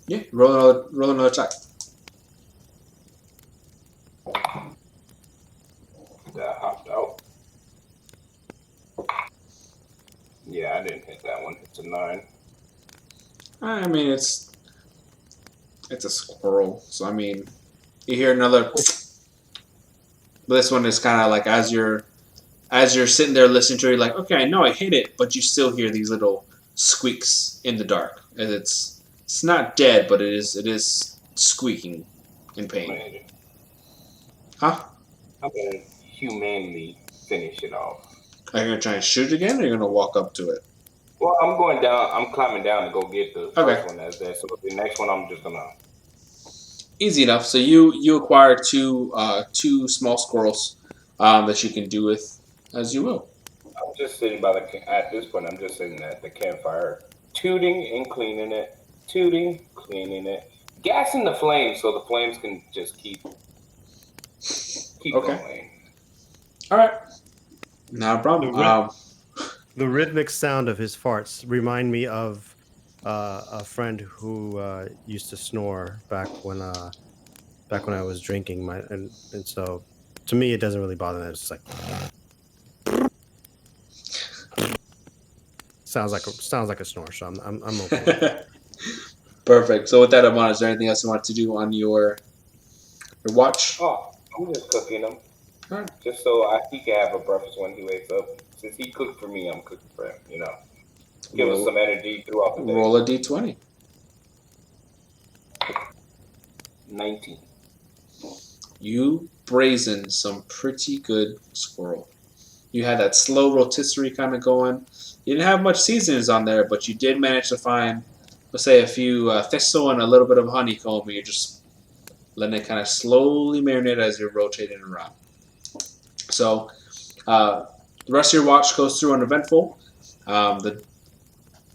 Yeah, roll another attack. That hopped out. Yeah, I didn't hit that one. It's a 9. I mean, it's a squirrel, so I mean, you hear another. This one is kind of like as you're sitting there listening to it, you're like, okay, I know I hit it, but you still hear these little squeaks in the dark, and it's not dead, but it is squeaking in pain. Imagine. Huh? I'm gonna humanely finish it off. Are you gonna try and shoot it again, or are you gonna walk up to it? Well, I'm going down. I'm climbing down to go get the Okay. first one that's there. So the next one, I'm just gonna. Easy enough. So you acquire two small squirrels, that you can do with as you will. I'm just sitting by at this point, I'm just sitting at the campfire, tooting and cleaning it, tooting, cleaning it, gassing the flames so the flames can just keep Okay. going. All right. Not a problem. The rhythmic sound of his farts remind me of a friend who used to snore back when I was drinking. And so to me it doesn't really bother me. It's just like sounds like a snore. So I'm okay with that. Perfect. So with that in mind, is there anything else you want to do on your watch? Oh, I'm just cooking them. All right. Just so he can have a breakfast when he wakes up. Since he cooked for me, I'm cooking for him, Give us some energy throughout the day. Roll a d20. 19. You brazen some pretty good squirrel. You had that slow rotisserie kind of going. You didn't have much seasonings on there, but you did manage to find, let's say, a few thistle and a little bit of honeycomb. And you're just letting it kind of slowly marinate as you're rotating around. So the rest of your watch goes through uneventful. The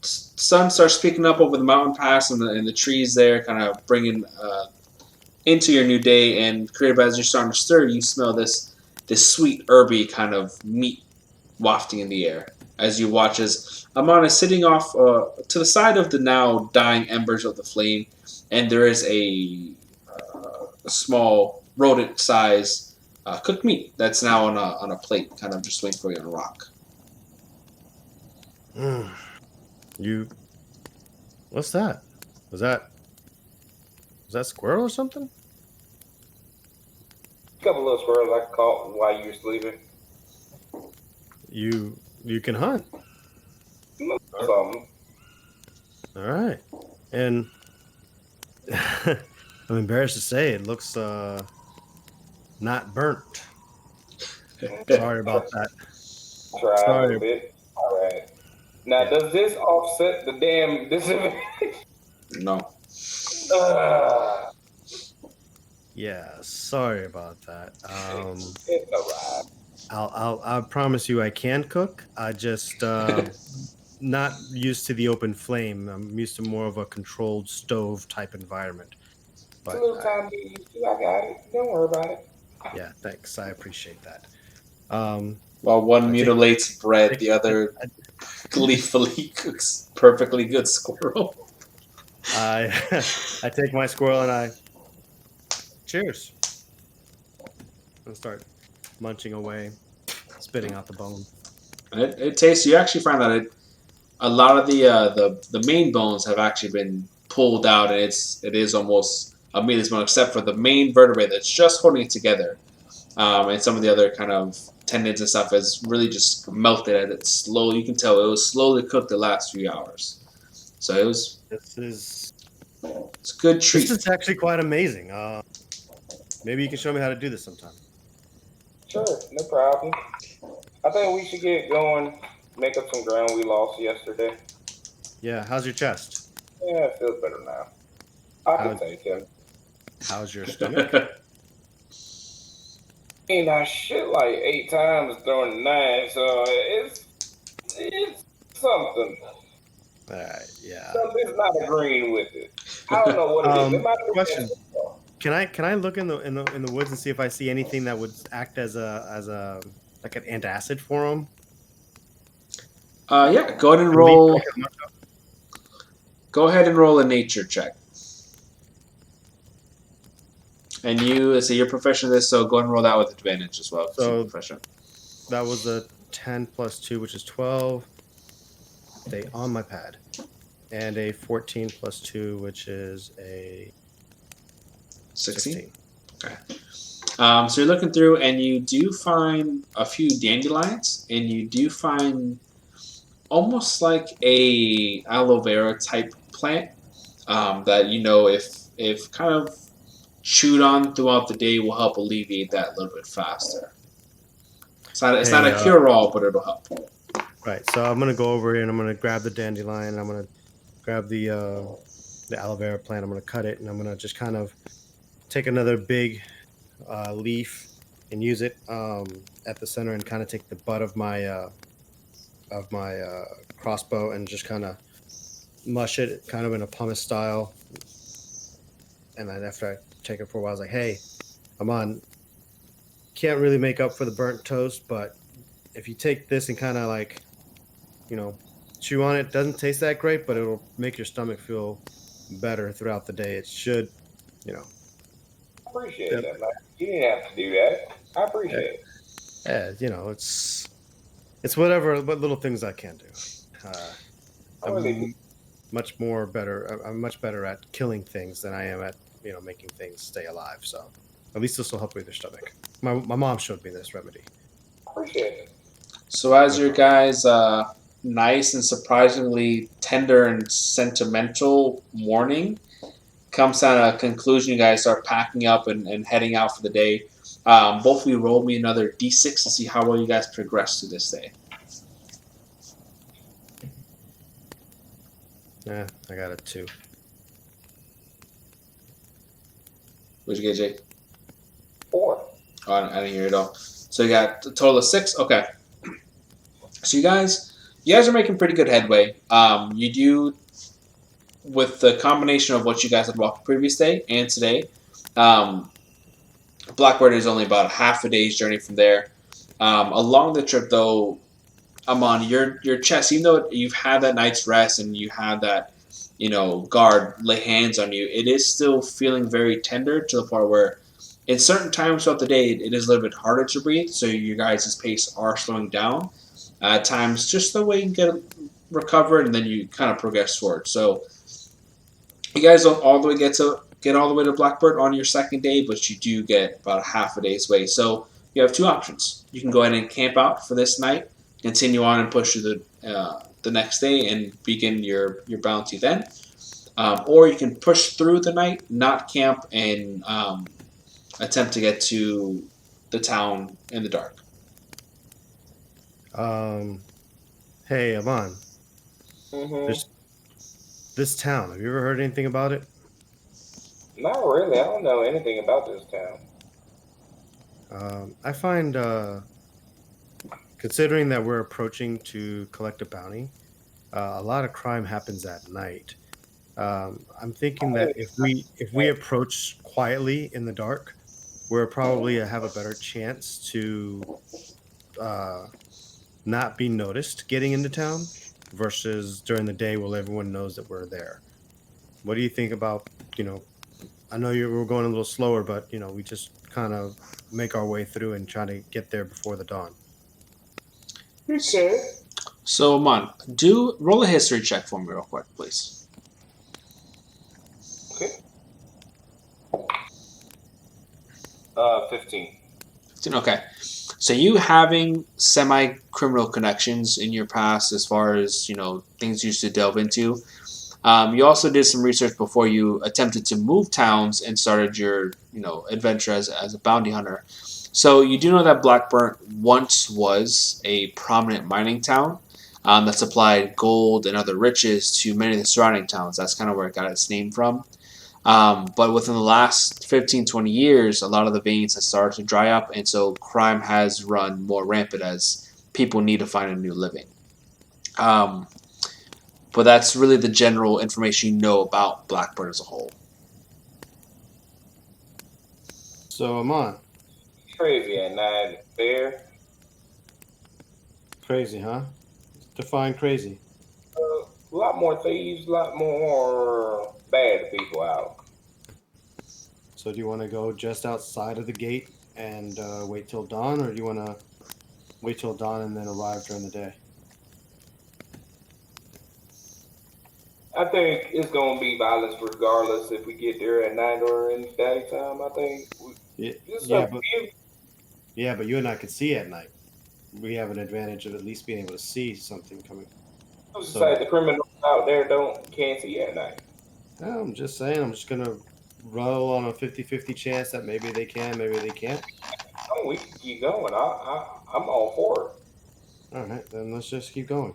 sun starts peeking up over the mountain pass and the trees there, kind of bringing into your new day. And Creative, as you're starting to stir, you smell this sweet herby kind of meat wafting in the air as you watch as Amon is sitting off to the side of the now dying embers of the flame, and there is a small rodent-sized cooked meat that's now on a plate, kind of just waiting for you on a rock. What's that? Was that squirrel or something? A couple little squirrels I caught while you were sleeping. You can hunt. Something. All right, and I'm embarrassed to say it looks not burnt. Sorry about that. Try a bit. All right. Now, does this offset the damn disadvantage? No. Yeah, sorry about that. It's alright. I'll promise you I can cook. I just not used to the open flame. I'm used to more of a controlled stove type environment. But, it's a little time to get used to. I got it. Don't worry about it. Yeah, thanks. I appreciate that. While one mutilates bread, the other gleefully cooks perfectly good squirrel. I take my squirrel and I cheers. And start munching away, spitting out the bone. It tastes. You actually find that a lot of the main bones have actually been pulled out, and it is almost a meatless bone, except for the main vertebrae that's just holding it together, and some of the other kind of tendons and stuff is really just melted, and it's slow. You can tell it was slowly cooked the last few hours. So it was. It's a good treat. This is actually quite amazing. Maybe you can show me how to do this sometime. Sure, no problem. I think we should get going. Make up some ground we lost yesterday. Yeah, how's your chest? Yeah, it feels better now. I can take him. How's your stomach? I shit like 8 times during the night, so it's something. Yeah. Something's not agreeing with it. I don't know what it is. It might be question. Can I look in the woods and see if I see anything that would act as a like an antacid for them? Yeah. Go ahead and roll. Go ahead and roll a nature check. And you're proficient in this, so go ahead and roll that with advantage as well. So that was a 10 plus 2, which is 12. Stay on my pad. And a 14 plus 2, which is a 16. Okay. So you're looking through, and you do find a few dandelions, and you do find almost like a aloe vera type plant that if kind of chewed on throughout the day will help alleviate that a little bit faster. It's not a cure-all, but it'll help. Right. So I'm gonna go over here and I'm gonna grab the dandelion. I'm gonna grab the aloe vera plant. I'm gonna cut it and I'm gonna just kind of take another big leaf and use it at the center and kind of take the butt of my crossbow and just kind of mush it kind of in a pumice style. And then after I take it for a while, I was like, hey, I'm on. Can't really make up for the burnt toast, but if you take this and kind of like, chew on it, doesn't taste that great, but it'll make your stomach feel better throughout the day. It should, you know. I appreciate that, man. You didn't have to do that. I appreciate it. It's what little things I can do. I really do. I'm much more better. I'm much better at killing things than I am at making things stay alive. So at least this will help with your stomach. My mom showed me this remedy. Appreciate it. So as your guys' nice and surprisingly tender and sentimental morning comes down to a conclusion, you guys start packing up and heading out for the day. Both of you roll me another d6 to see how well you guys progress through this day. Yeah, I got a 2. What'd you get, Jake? 4. Oh, I didn't hear it all. So you got a total of 6? Okay. So you guys are making pretty good headway. You do, with the combination of what you guys had walked the previous day and today, Blackbird is only about half a day's journey from there. Along the trip, though, Amon, your chest, even though you've had that night's rest and you had that, guard lay hands on you, it is still feeling very tender to the point where in certain times throughout the day, it is a little bit harder to breathe, so your guys' pace are slowing down. At times, just the way you get recovered, and then you kind of progress forward. So you guys don't all the way get all the way to Blackbird on your second day, but you do get about half a day's way. So you have 2 options. You can go ahead and camp out for this night, continue on and push through the next day and begin your bounty then. Or you can push through the night, not camp, and attempt to get to the town in the dark. Hey, Amon. Mm-hmm. This town, have you ever heard anything about it? Not really. I don't know anything about this town. I find, considering that we're approaching to collect a bounty, a lot of crime happens at night. I'm thinking that if we approach quietly in the dark, we'll probably have a better chance to not be noticed getting into town versus during the day while everyone knows that we're there. What do you think about, I know we're going a little slower, but, we just kind of make our way through and try to get there before the dawn. Okay. So, Amon, roll a history check for me real quick, please. Okay. 15. 15, okay. So you having semi-criminal connections in your past as far as, things you used to delve into. You also did some research before you attempted to move towns and started your, adventure as a bounty hunter. So you do know that Blackburn once was a prominent mining town that supplied gold and other riches to many of the surrounding towns. That's kind of where it got its name from. But within the last 15, 20 years, a lot of the veins have started to dry up, and so crime has run more rampant as people need to find a new living. But that's really the general information you know about Blackbird as a whole. So, Amon. Crazy at night. Fair. Crazy, huh? Define crazy. A lot more thieves, a lot more bad people out. So do you want to go just outside of the gate and wait till dawn, or do you want to wait till dawn and then arrive during the day? I think it's going to be violence regardless if we get there at night or in daytime. I think. But you and I could see at night. We have an advantage of at least being able to see something coming. So the criminals out there can't see at night. No, I'm just saying. I'm just gonna roll on a 50-50 chance that maybe they can, maybe they can't. Oh, we can keep going. I'm all for it. All right, then let's just keep going.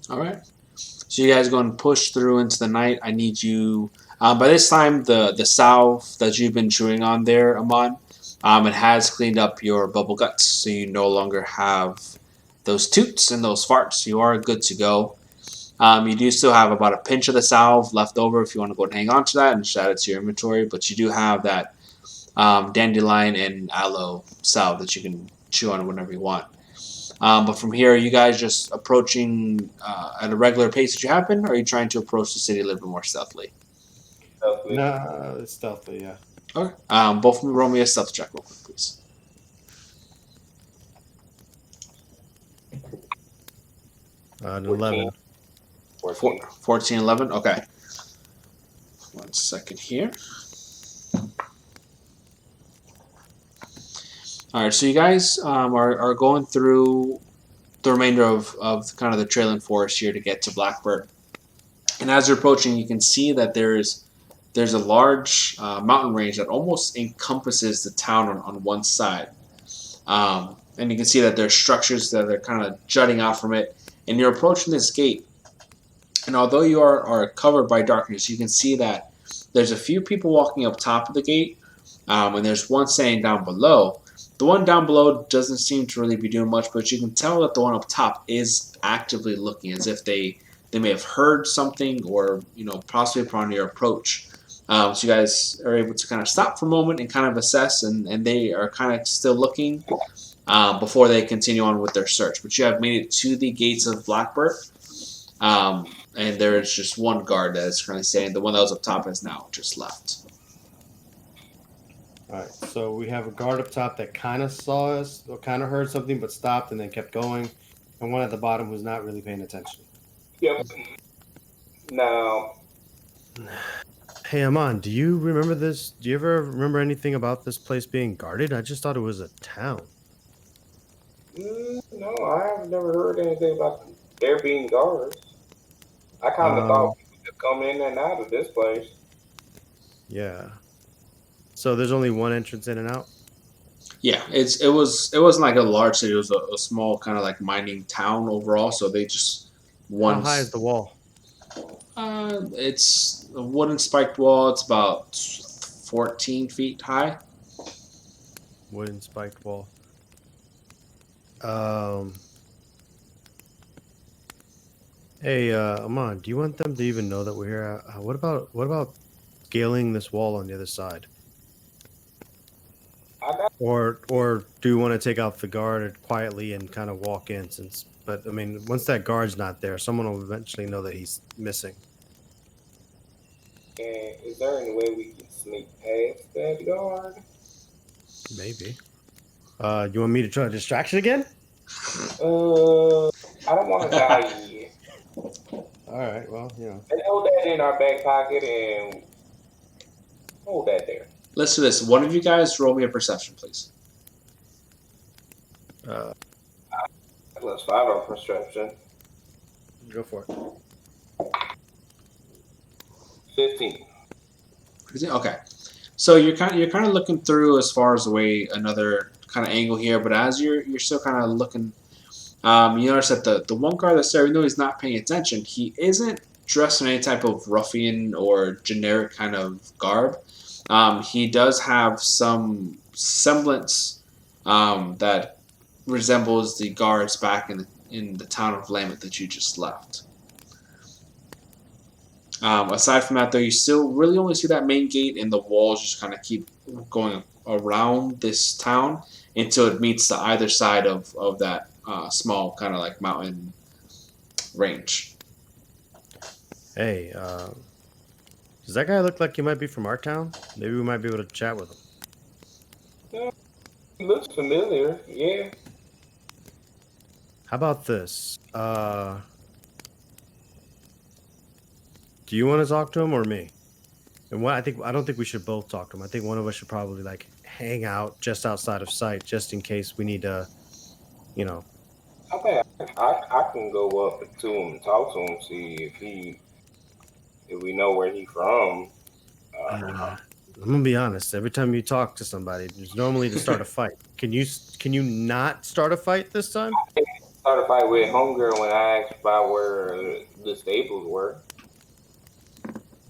All right. So you guys are going to push through into the night. I need you. By this time, the salve that you've been chewing on there, Amon, It has cleaned up your bubble guts, so you no longer have those toots and those farts. You are good to go. You do still have about a pinch of the salve left over if you want to go and hang on to that and just add it to your inventory. But you do have that dandelion and aloe salve that you can chew on whenever you want. But from here, are you guys just approaching at a regular pace that you have been, or are you trying to approach the city a little bit more stealthily? Nah, it's stealthy, yeah. Okay. Both of them roll me a stealth check real quick, please. 11. 14, 11? Okay. 1 second here. All right, so you guys are going through the remainder of kind of the trailing forest here to get to Blackbird. And as you're approaching, you can see that there's a large mountain range that almost encompasses the town on one side. And you can see that there's structures that are kind of jutting out from it. And you're approaching this gate. And although you are covered by darkness, you can see that there's a few people walking up top of the gate. And there's one standing down below. The one down below doesn't seem to really be doing much, but you can tell that the one up top is actively looking as if they may have heard something or, possibly upon your approach. So you guys are able to kind of stop for a moment and kind of assess, and they are kind of still looking before they continue on with their search. But you have made it to the gates of Blackbird, and there is just one guard that is currently standing. The one that was up top has now just left. All right, so we have a guard up top that kind of saw us, or kind of heard something, but stopped and then kept going, and one at the bottom who's not really paying attention. Yep. Now, hey, Aman, do you remember this? Do you ever remember anything about this place being guarded? I just thought it was a town. no, I've never heard anything about there being guards. I kind of thought people could come in and out of this place. Yeah. So there's only one entrance in and out? Yeah, it wasn't like a large city. It was a small kind of like mining town overall. So they just How high is the wall? It's a wooden spiked wall. It's about 14 feet high. Wooden spiked wall. Hey, Aman, do you want them to even know that we're here? What about scaling this wall on the other side? Or do you want to take out the guard quietly and kind of walk in? But I mean, once that guard's not there, someone will eventually know that he's missing. And is there any way we can sneak past that guard? Maybe. You want me to try a distraction again? I don't want to die yet. All right. Well, And hold that in our back pocket and hold that there. Let's do this. One of you guys roll me a perception, please. Plus 5 on perception. Go for it. 15. Okay. So you're kind of looking through as far as the way another kind of angle here, but as you're still kind of looking, you notice that the one guard that's there, even though he's not paying attention, he isn't dressed in any type of ruffian or generic kind of garb. He does have some semblance that resembles the guards back in the town of Lameth that you just left. Aside from that, though, you still really only see that main gate, and the walls just kind of keep going around this town until it meets to either side of that small kind of like mountain range. Hey, does that guy look like he might be from our town? Maybe we might be able to chat with him. Yeah, he looks familiar, yeah. How about this? Do you want to talk to him or me? And I don't think we should both talk to him. I think one of us should probably like hang out just outside of sight, just in case we need to, Okay, I can go up to him and talk to him, see if we know where he's from. I'm gonna be honest. Every time you talk to somebody, there's normally to start a fight. Can you not start a fight this time? I started a fight with homegirl when I asked about where the stables were.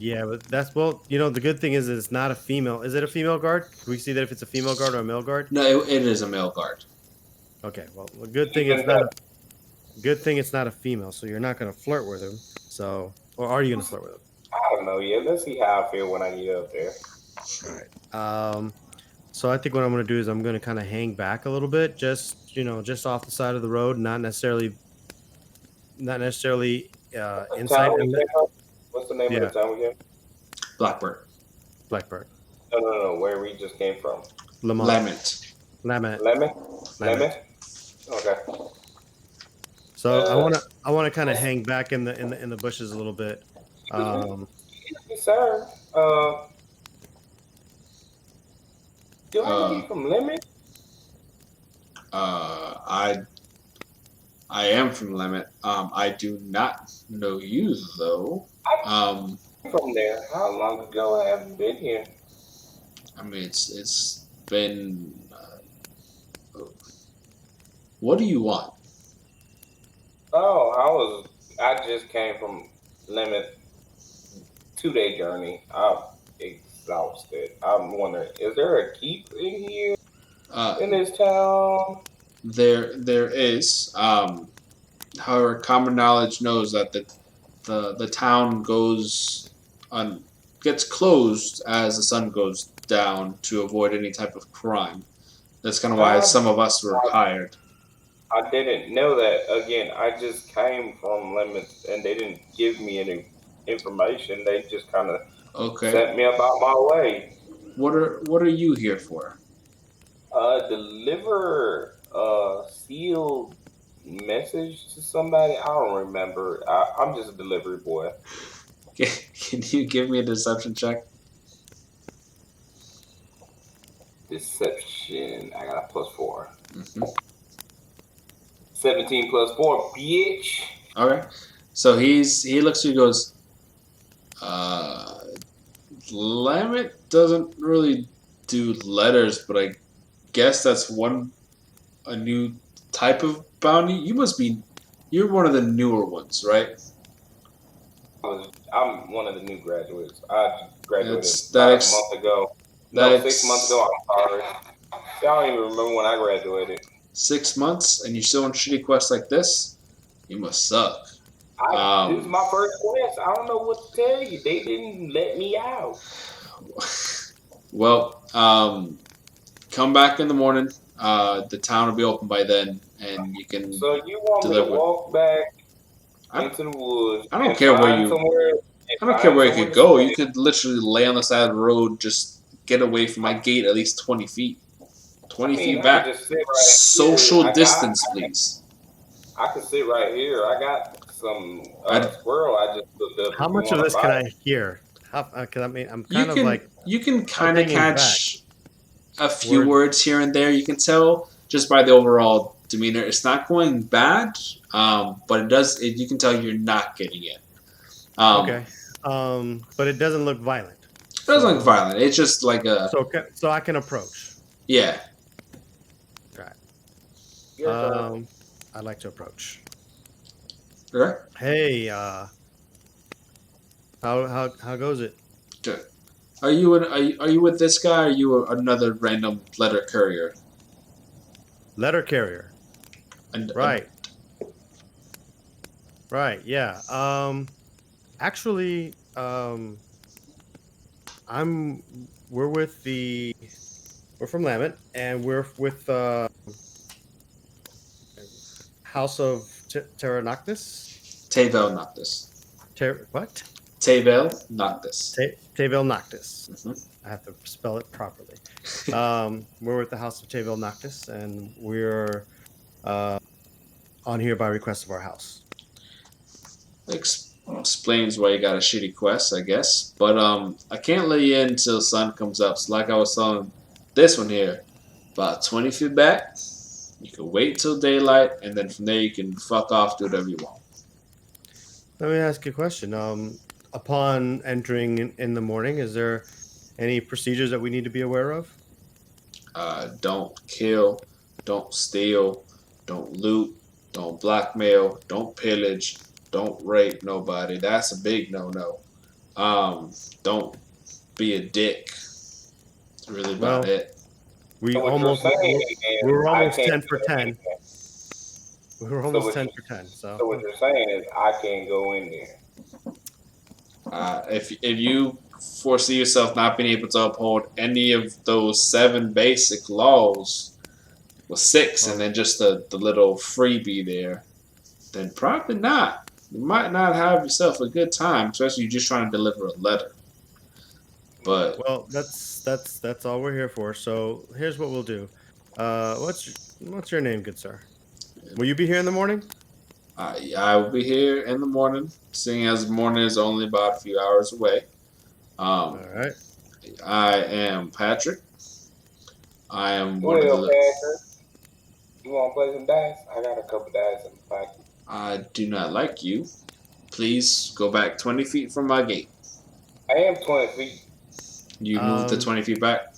Yeah, but that's the good thing is it's not a female. Is it a female guard? Can we see that if it's a female guard or a male guard? No, it is a male guard. Okay, well, the good thing Even it's not a good thing it's not a female, so you're not gonna flirt with him. So, or are you gonna flirt with him? I don't know yet. Let's see how I feel when I get up there. All right. So I think what I'm gonna do is I'm gonna kind of hang back a little bit, just off the side of the road, not necessarily What inside. town we came from? What's the name Yeah, of the town we came? Blackbird. Blackbird, No. Where we just came from? Lamont, Lament. Lamont, Lemon. Lamont. Lemon. Okay. So I Uh, wanna kind of hang back in the bushes a little bit. excuse me, Um, sir. Do I know you Uh, from Lemon? I am from Limit. I do not know you though. Um, I'm from there. How long ago have you been here? I mean it's been. What do you want? Oh, I just came from Lemon 2 day journey. I'm exhausted. I'm wondering, is there a keep in here Uh, in this town? there is. However, common knowledge knows that the town gets closed as the sun goes down to avoid any type of crime. That's kind of why I some of us were hired. I didn't know that. Again, I just came from Lemons and they didn't give me any information. They just kind of Okay. sent me about my way. What are you here for? Deliver a sealed message to somebody. I don't remember. I'm just a delivery boy. Can you give me a deception check? Deception. I got a +4. Hmm. 17 +4, bitch. Okay. So he looks at you and goes, uh, Lamet doesn't really do letters, but I guess that's a new type of bounty. You're one of the newer ones, right? I'm one of the new graduates. I graduated That's about that a ex, month ago. No, that 6 months ex, ago. I'm sorry. See, I don't even remember when I graduated. 6 months, and you're still on shitty quests like this. You must suck. This is Um, my first quest. I don't know what to tell you. They didn't let me out. well, come back in the morning. The town will be open by then, and you can So you want me to deliver. walk back I, into the woods I don't and care where find you. somewhere I don't care where you could to go. You stay? could literally lay on the side of the road, just get away from my gate at least 20 feet. I 20 mean, feet I could back. just sit right here. Social distance, please. I could sit right here. I got some I, squirrel. I just looked up. how If you much of want to this can buy I it, hear? Because I mean, I'm you kind of like can I'm kind of hanging back. catch a few Word. words here and there. You can tell just by the overall demeanor. It's not going bad, but it does. You can tell you're not getting it. Okay. But it doesn't look violent. It doesn't look violent. It's just like a So I can approach. yeah. Right. your turn. I'd like to approach. Okay. Hey, how goes it? Good. Are you with this guy? Or are you another random letter courier? Letter carrier. And Right. Right. Yeah. Actually, we're from Lamont, and we're with House of Terranoctis. Tavel Noctis. What? Tavel Noctis. Tavel Noctis. Mhm. I have to spell it properly. We're with the House of Tavel Noctis, and we're on here by request of our house. Explains why you got a shitty quest, I guess. But I can't let you in until the sun comes up. So like I was telling this one here, about 20 feet back, you can wait till daylight, and then from there you can fuck off, do whatever you want. Let me ask you a question. Upon entering in the morning, is there any procedures that we need to be aware of? Don't kill, don't steal, don't loot, don't blackmail, don't pillage, don't rape nobody. That's a big no-no. Don't be a dick. That's really about Well, it. we So what you're almost saying we is were I almost can't 10 for go in 10. there. We were So almost what 10 you for 10. So so what you're saying is I can't go in there. If you foresee yourself not being able to uphold any of those 7 basic laws, well, 6, and well, then just the little freebie there, then probably not. You might not have yourself a good time, especially you just trying to deliver a letter. But well, that's all we're here for. So here's what we'll do. What's your name, good sir? Will you be here in the morning? I will be here in the morning, seeing as the morning is only about a few hours away. All Um, right. I am Patrick. I am one of Well, the. Patrick, you want to play some dice? I got a couple dice in the pocket. I do not like you. Please go back 20 feet from my gate. I am 20 feet. You moved the Um. 20 feet back?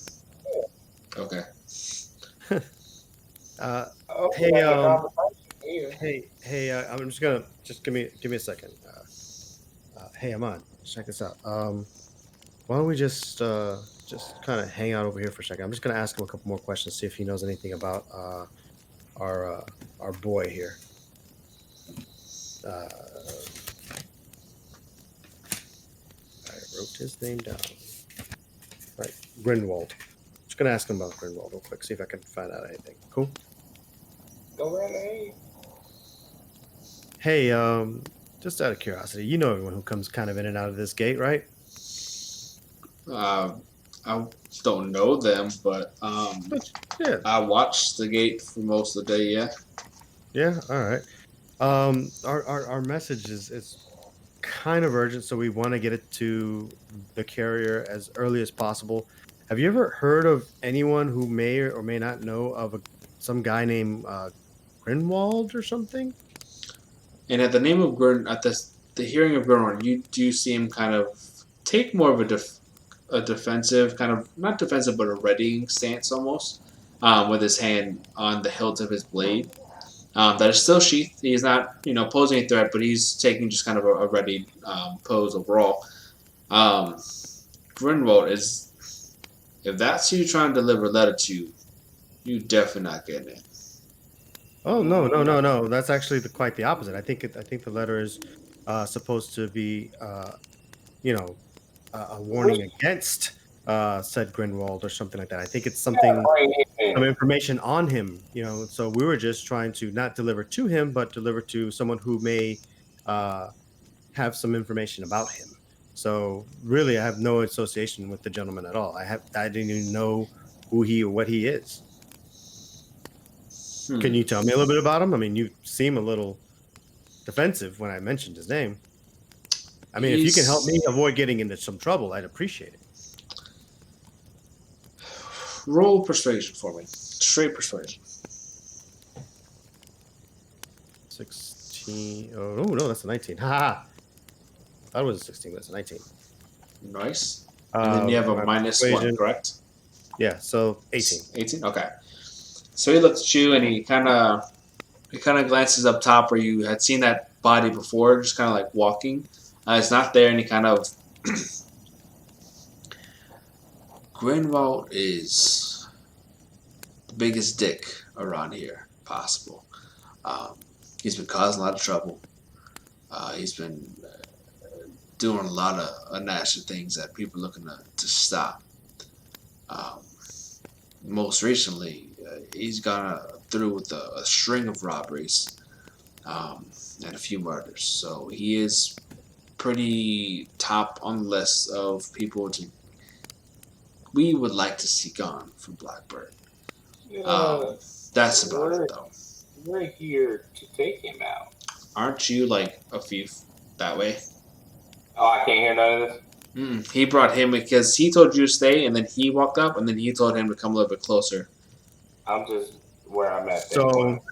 Okay. uh. I'm Hey. having a conversation here. Hey. I'm just gonna give me a second. Hey, Ahmad, check this out. Why don't we just kind of hang out over here for a second? I'm just gonna ask him a couple more questions, see if he knows anything about our uh, our boy here. I wrote his name down. Right, Grinwald. Just gonna ask him about Grinwald real quick, see if I can find out anything. Cool. Go right ahead. Hey, just out of curiosity, you know everyone who comes kind of in and out of this gate, right? Uh, I don't know them, but Yeah, I watched the gate for most of the day, yeah. yeah. All right. Our message is kind of urgent, so we want to get it to the carrier as early as possible. Have you ever heard of anyone who may or may not know of some guy named Grinwald or something? And at the name of Gurn, at the hearing of Gurn, you do see him kind of take more of a defensive, kind of not defensive, but a readying stance almost, with his hand on the hilt of his blade. That is still sheathed. He's not, posing a threat, but he's taking just kind of a ready pose overall. Um, Grinwald is, if that's who you're trying to deliver a letter to, you definitely not getting it. Oh no, no, no, no. That's actually quite the opposite. I think the letter is supposed to be you know a Which warning against said Grinwald or something like that. I think it's you gotta something bring him some in. information on him, so we were just trying to not deliver to him, but deliver to someone who may uh, have some information about him. So really, I have no association with the gentleman at all. I didn't even know who he or what he is. Can Hmm. you tell me a little bit about him? I mean, you seem a little defensive when I mentioned his name. I mean, if you can help me He's avoid getting into some trouble, I'd appreciate it. roll persuasion for me. Straight persuasion. 16. Oh, no, that's a 19. Ha ha. I thought it was a 16, but it's a 19. Nice. And then you have a My minus one, persuasion. correct? Yeah, so 18. 18? Okay. So he looks at you and he kind of glances up top where you had seen that body before, just kind of like walking. It's not there, and he kind of Greenwald is the biggest dick around here possible. Um, he's been causing a lot of trouble. He's been doing a lot of unnatural things that people are looking to stop. Um, Most recently, he's gone through with a string of robberies um, and a few murders. So he is pretty top on the list of people we would like to see gone from Blackbird. Uh, Um, that's about it, we're though. we're here to take him out. Aren't you like a thief that way? Oh, I can't hear none of this. He brought him because he told you to stay, and then he walked up, and then he told him to come a little bit closer. I'm just where I'm at that So point.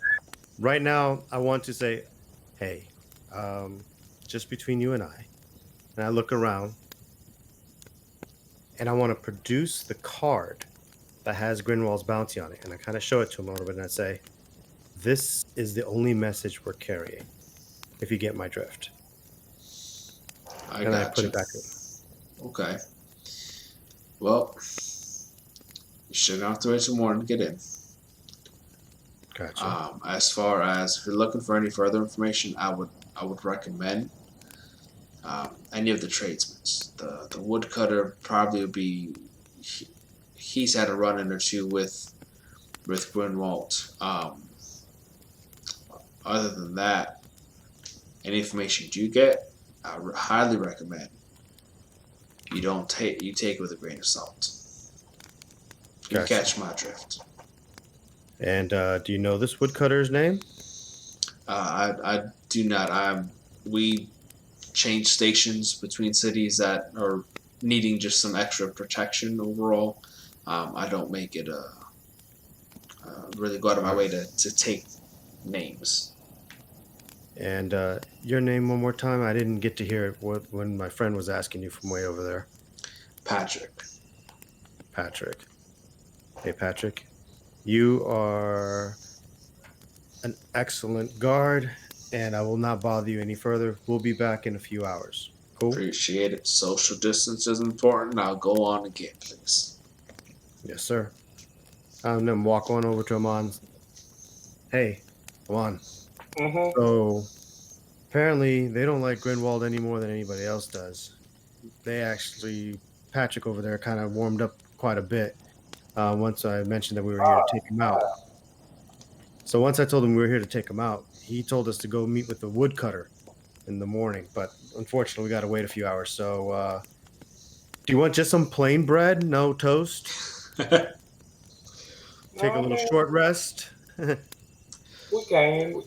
right now, I want to say, hey, just between you and I look around, and I want to produce the card that has Grinwald's bounty on it, and I kind of show it to him a little bit, and I say, this is the only message we're carrying, if you get my drift. I And I got put you. it back in. Okay. Well, you shouldn't have to wait till morning to get in. Gotcha. As far as if you're looking for any further information, I would recommend any of the tradesmen. The woodcutter probably would be. He's had a run-in or two with Grunwald. Other than that, any information you get, I highly recommend you take it with a grain of salt. You Gotcha. catch my drift. And do you know this woodcutter's name? I do not. We change stations between cities that are needing just some extra protection overall. I don't make it really go out of my way to take names. And your name one more time? I didn't get to hear it when my friend was asking you from way over there. Patrick. Patrick. Hey, Patrick. You are an excellent guard, and I will not bother you any further. We'll be back in a few hours. Cool? Appreciate it. Social distance is important. Now go on again, please. Yes, sir. I'm going to walk on over to Amon. Hey, Amon. Mm-hmm. So, apparently, they don't like Grinwald any more than anybody else does. Patrick over there kind of warmed up quite a bit once I mentioned that we were here to take him out. So once I told him we were here to take him out, he told us to go meet with the woodcutter in the morning. But unfortunately, we got to wait a few hours. So do you want just some plain bread? No toast? Take a little short rest? We can.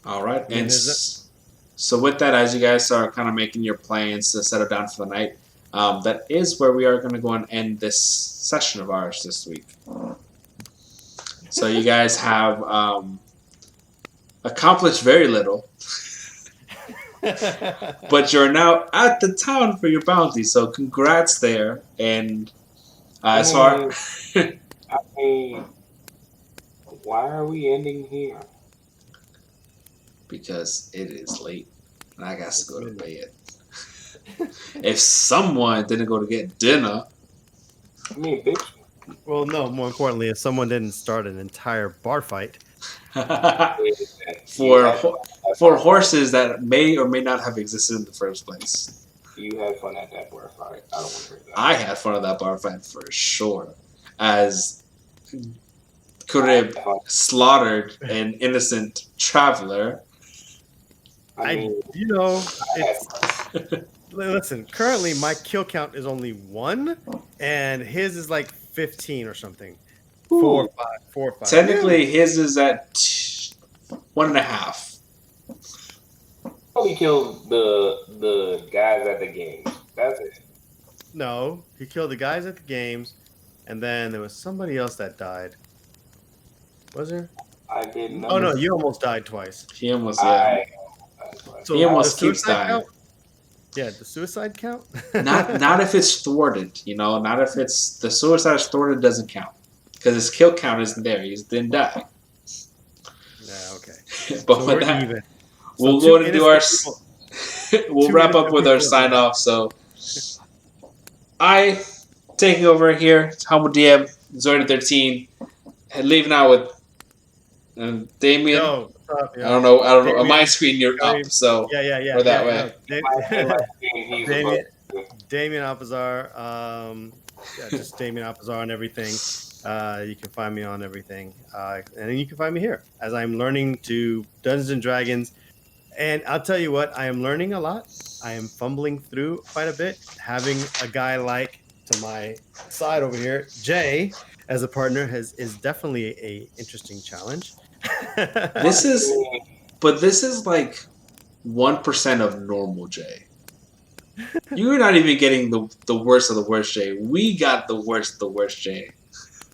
All right. I mean, And so with that, as you guys are kind of making your plans to settle down for the night, that is where we are going to go and end this session of ours this week. So you guys have accomplished very little, but you're now at the town for your bounty. So congrats there. And as far, I mean, why are we ending here? because it is late and I got to go to bed. If someone didn't go to get dinner, I mean, bitch. Well, no, more importantly, if someone didn't start an entire bar fight. for horses that may or may not have existed in the first place. You had fun at that bar fight. I don't want to hear that. I had fun at that bar fight for sure. As Kurib slaughtered an innocent traveler. I mean, Listen, currently my kill count is only 1, and his is like 15 or something. 4 or 5. Technically, his is at 1.5. only killed the guys at the game. That's it. No, he killed the guys at the games, and then there was somebody else that died. Was there? I didn't know. Oh no, you almost died twice. He almost, So he almost the keeps suicide dying. count? Yeah, the suicide count? Not if it's thwarted, not if it's the suicide is thwarted doesn't count. Because his kill count isn't there. He didn't die. Yeah, okay. But So with we're that, even. we'll So go two and do our innocent people- we'll two wrap up innocent with our people. sign off. So I taking over here, Humble DM, Zoid 13, and leaving out with Damian. Yo, what's up, yo? I don't know. On Damian, my screen, you're up. So Yeah. We're that yeah, way. No, Damian Alpizar. Just Damian Alpizar on everything. You can find me on everything. And then you can find me here as I'm learning to Dungeons and Dragons. And I'll tell you what, I am learning a lot. I am fumbling through quite a bit. Having a guy like to my side over here, Jay, as a partner is definitely a interesting challenge. This is like 1% of normal Jay. You're not even getting the worst of the worst Jay. We got the worst of the worst Jay.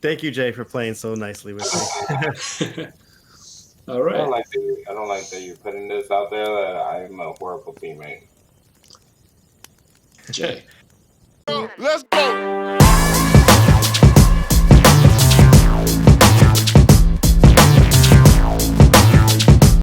Thank you, Jay, for playing so nicely with me. All right. I don't like that you're putting this out there that I'm a horrible teammate. Jay. Let's